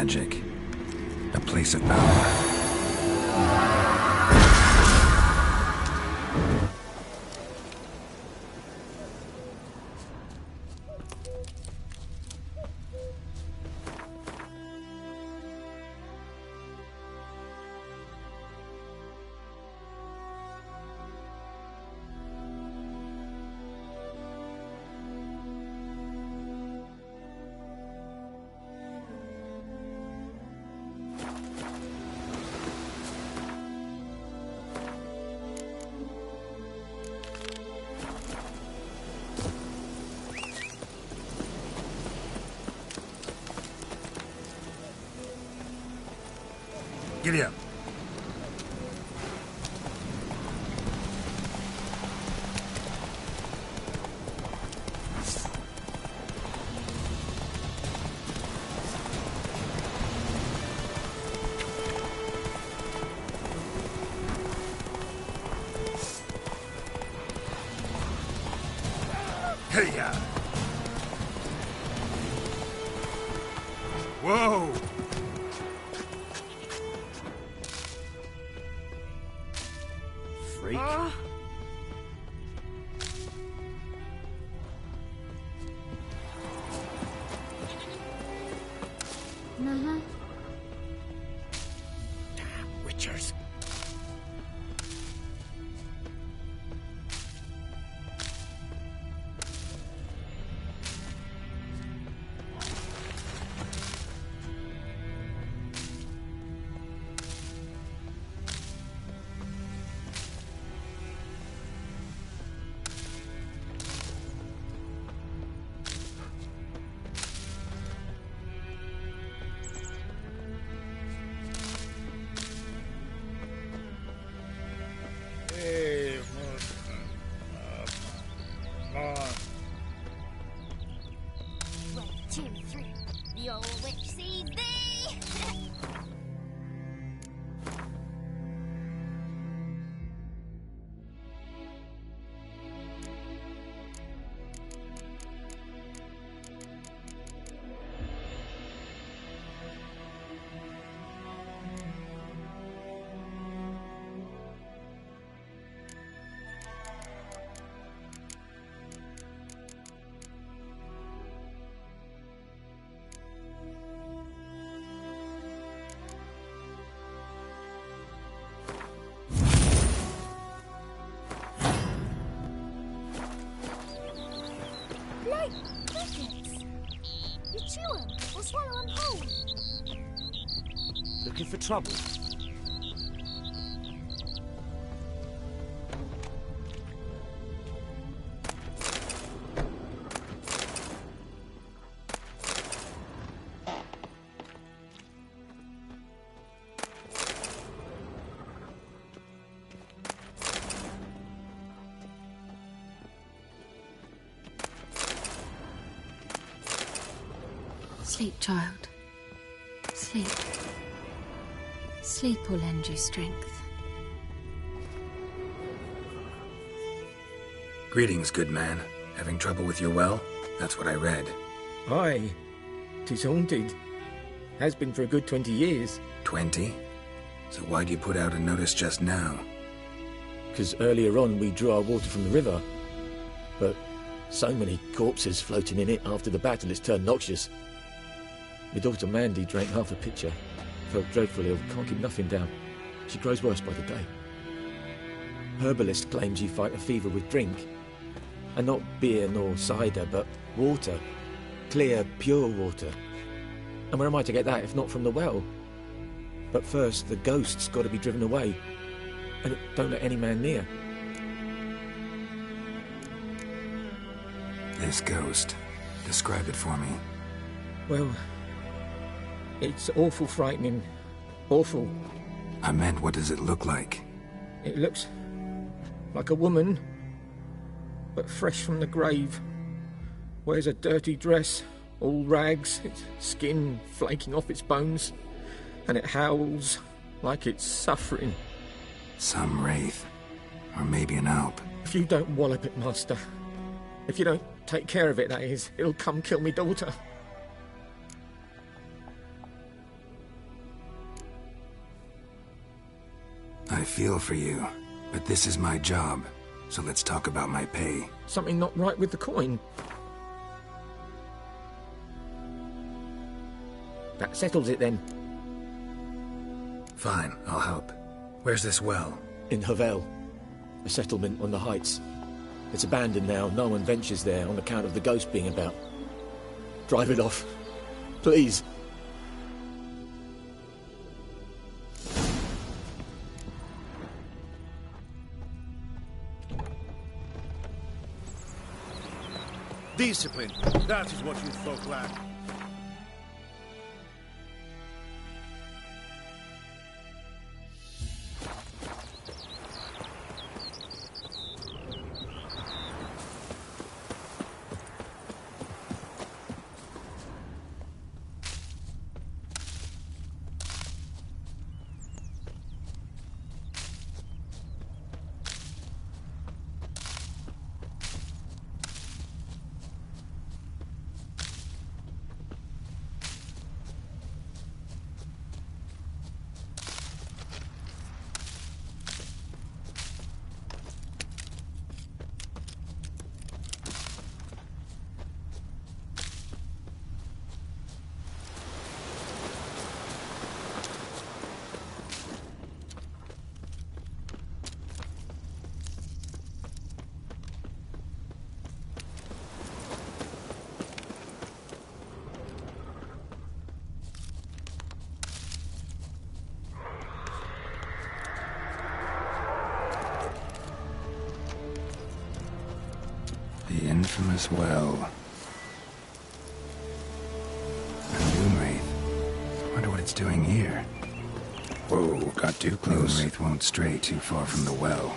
magic. A place of power. Giddy up. Hey, ya. Whoa! Freak. Damn witchers. The old witch sees thee! Like crickets. You chew 'em or swallow 'em whole. Looking for trouble? Sleep, child. Sleep. Sleep will lend you strength. Greetings, good man. Having trouble with your well? That's what I read. Aye. 'Tis haunted. Has been for a good 20 years. 20? So why'd you put out a notice just now? Because earlier on we drew our water from the river. But so many corpses floating in it after the battle it's turned noxious. My daughter Mandy drank half a pitcher. Felt dreadfully ill, can't keep nothing down. She grows worse by the day. Herbalist claims you fight a fever with drink. And not beer nor cider, but water. Clear, pure water. And where am I to get that if not from the well? But first, the ghost's got to be driven away. And don't let any man near. This ghost. Describe it for me. Well, it's awful frightening. Awful. I meant, what does it look like? It looks like a woman, but fresh from the grave. Wears a dirty dress, all rags, its skin flaking off its bones, and it howls like it's suffering. Some wraith. Or maybe an alp. If you don't wallop it, Master, if you don't take care of it, that is, it'll come kill me daughter. I feel for you, but this is my job, so let's talk about my pay. Something not right with the coin. That settles it then. Fine, I'll help. Where's this well? In Havel, a settlement on the heights. It's abandoned now. No one ventures there on account of the ghost being about. Drive it off, please. Discipline. That is what you folk lack. The infamous well. A Moonwraith. Wonder what it's doing here. Whoa, got too close. Moonwraith won't stray too far from the well.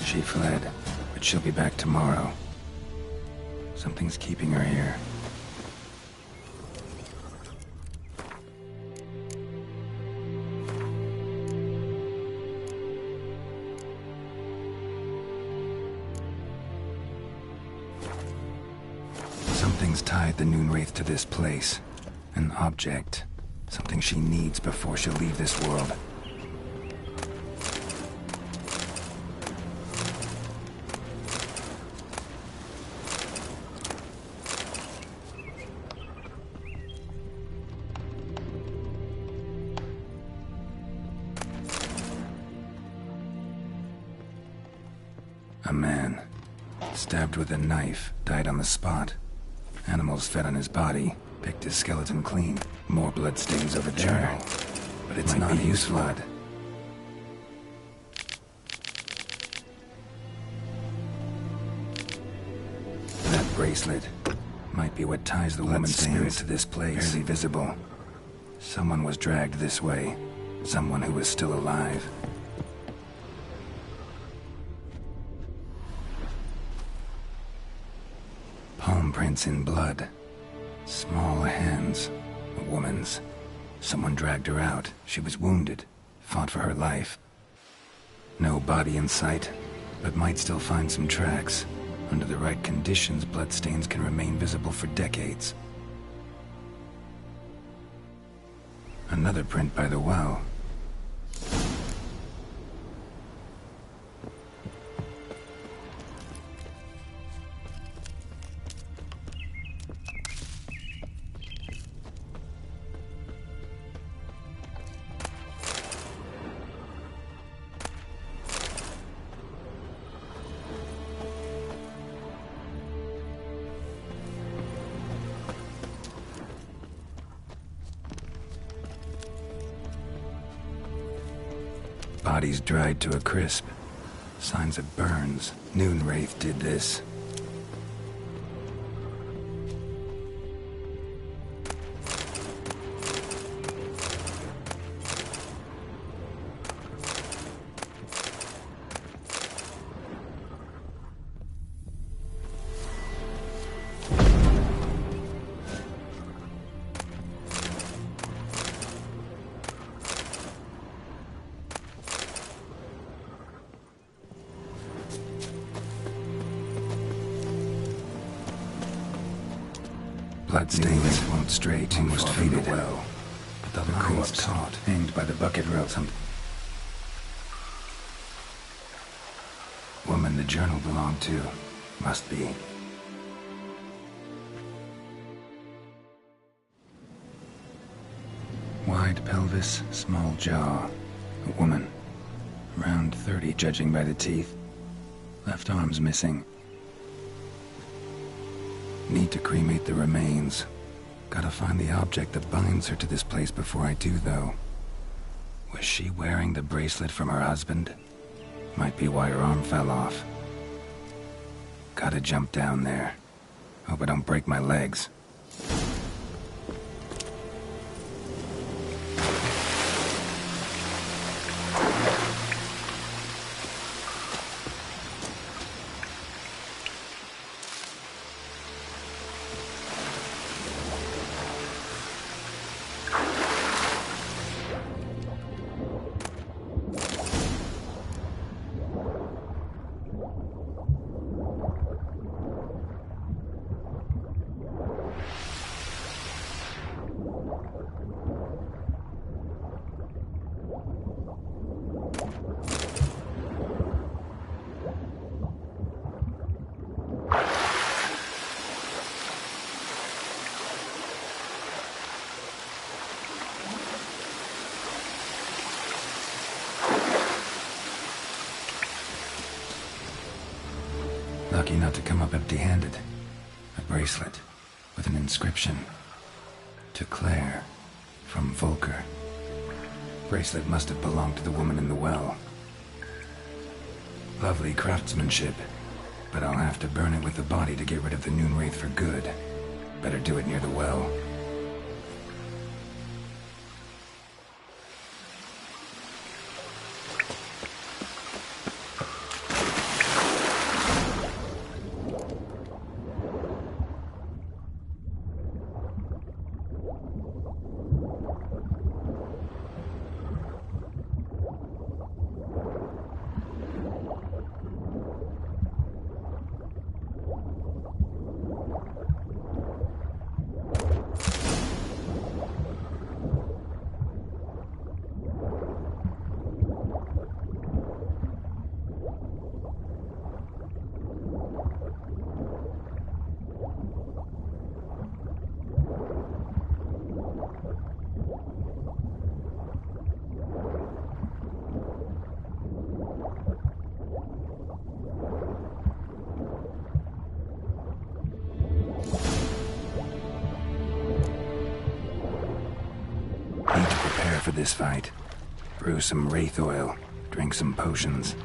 She fled, but she'll be back tomorrow. Something's keeping her here. Something's tied the Moonwraith to this place. An object. Something she needs before she'll leave this world. A man, stabbed with a knife, died on the spot. Animals fed on his body, picked his skeleton clean. More bloodstains over there. But it's not his blood. That bracelet might be what ties the woman's spirit to this place. Barely visible. Someone was dragged this way. Someone who was still alive. Palm prints in blood. Small hands. A woman's. Someone dragged her out. She was wounded. Fought for her life. No body in sight, but might still find some tracks. Under the right conditions, bloodstains can remain visible for decades. Another print by the well. Bodies dried to a crisp. Signs of burns. Moonwraith did this. Bloodstains won't stray too far from the well. But the corpse caught, hanged by the bucket rope. Woman the journal belonged to. Must be. Wide pelvis, small jaw. A woman. Around 30, judging by the teeth. Left arm's missing. Need to cremate the remains. Gotta find the object that binds her to this place before I do, though. Was she wearing the bracelet from her husband? Might be why her arm fell off. Gotta jump down there. Hope I don't break my legs. Lucky not to come up empty-handed. A bracelet with an inscription. To Claire, from Volker. Bracelet must have belonged to the woman in the well. Lovely craftsmanship, but I'll have to burn it with the body to get rid of the Noon Wraith for good. Better do it near the well. For this fight. Brew some wraith oil, drink some potions.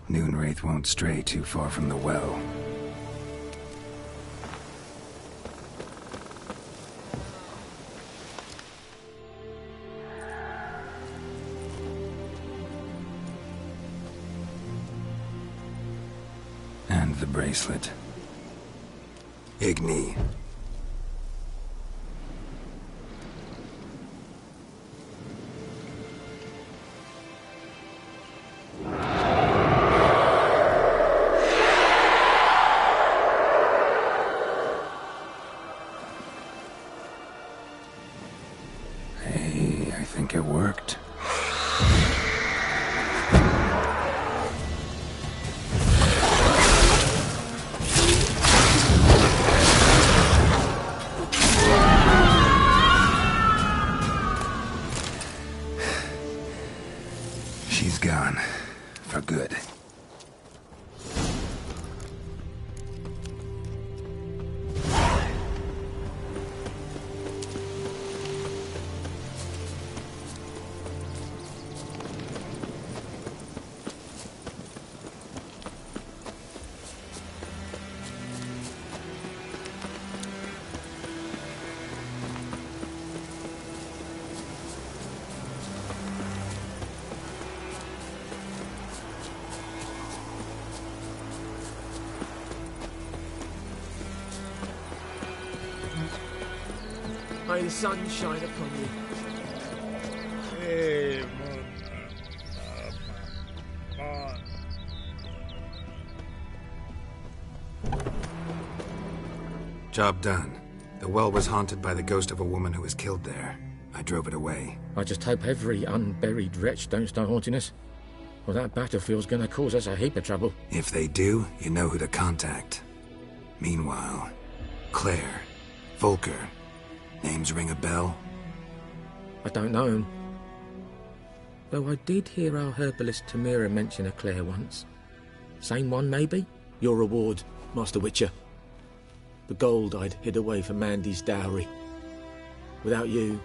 Noon Wraith won't stray too far from the well. And the bracelet. Igni. Hey, I think it worked. She's gone. For good. May the sun shine upon you. Job done. The well was haunted by the ghost of a woman who was killed there. I drove it away. I just hope every unburied wretch don't start haunting us. Well, that battlefield's gonna cause us a heap of trouble. If they do, you know who to contact. Meanwhile, Claire, Volker, names ring a bell? I don't know him. Though I did hear our herbalist Tamira mention a Claire once. Same one, maybe? Your reward, Master Witcher. The gold I'd hid away for Mandy's dowry. Without you,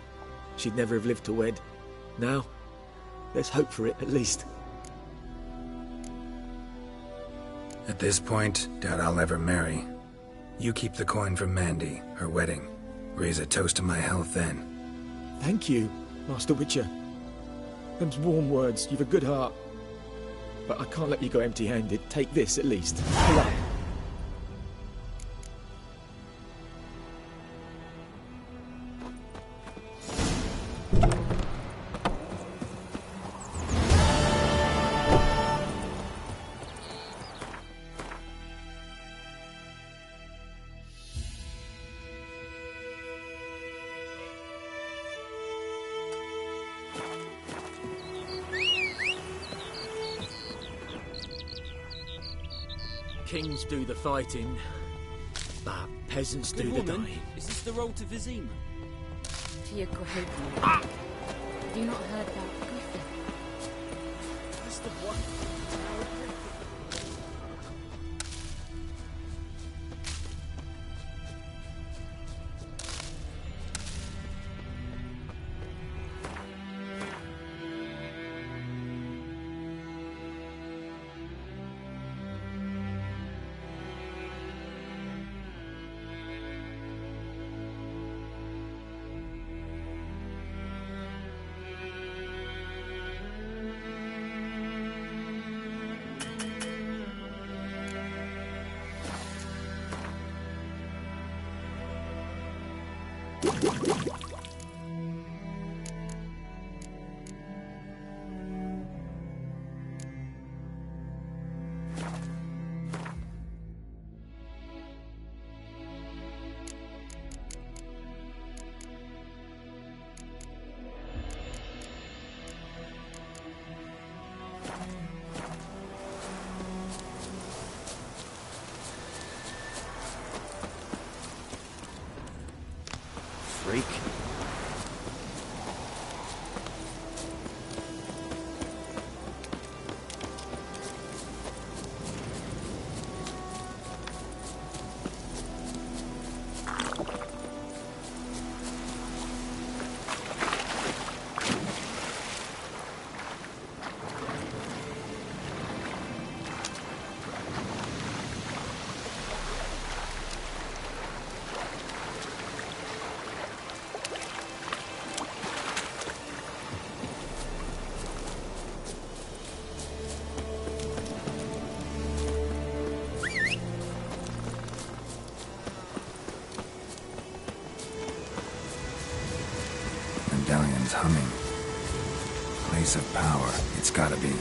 she'd never have lived to wed. Now, let's hope for it, at least. At this point, doubt I'll ever marry. You keep the coin from Mandy, her wedding. Raise a toast to my health then. Thank you, Master Witcher. Them's warm words, you've a good heart. But I can't let you go empty-handed. Take this, at least. Pull up. Kings do the fighting, but peasants do the dying. Is this the road to Vizima? To your grave, Have you not heard about the Griffin? That's the one. Freak. Medallion's humming. Place of power, it's gotta be.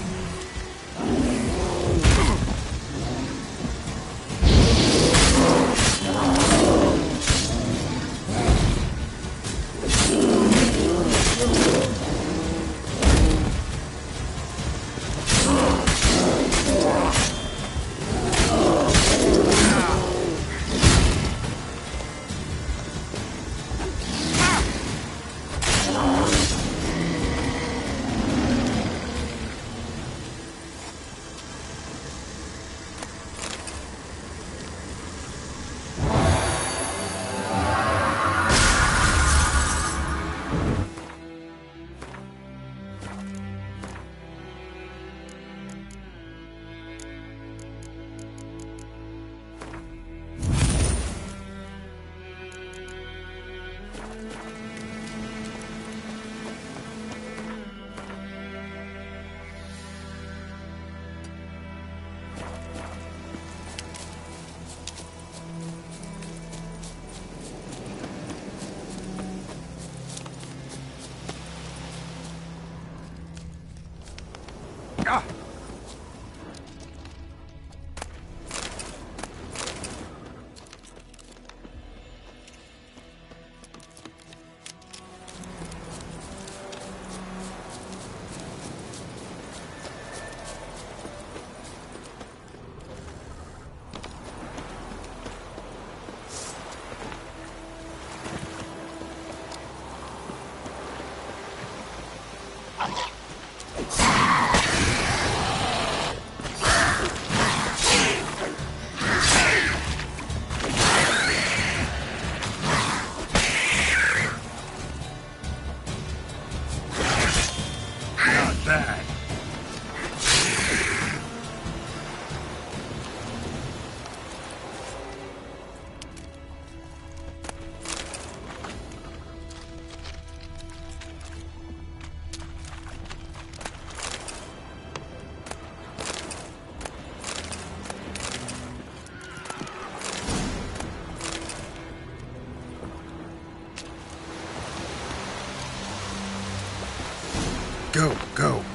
Not bad. Go, go.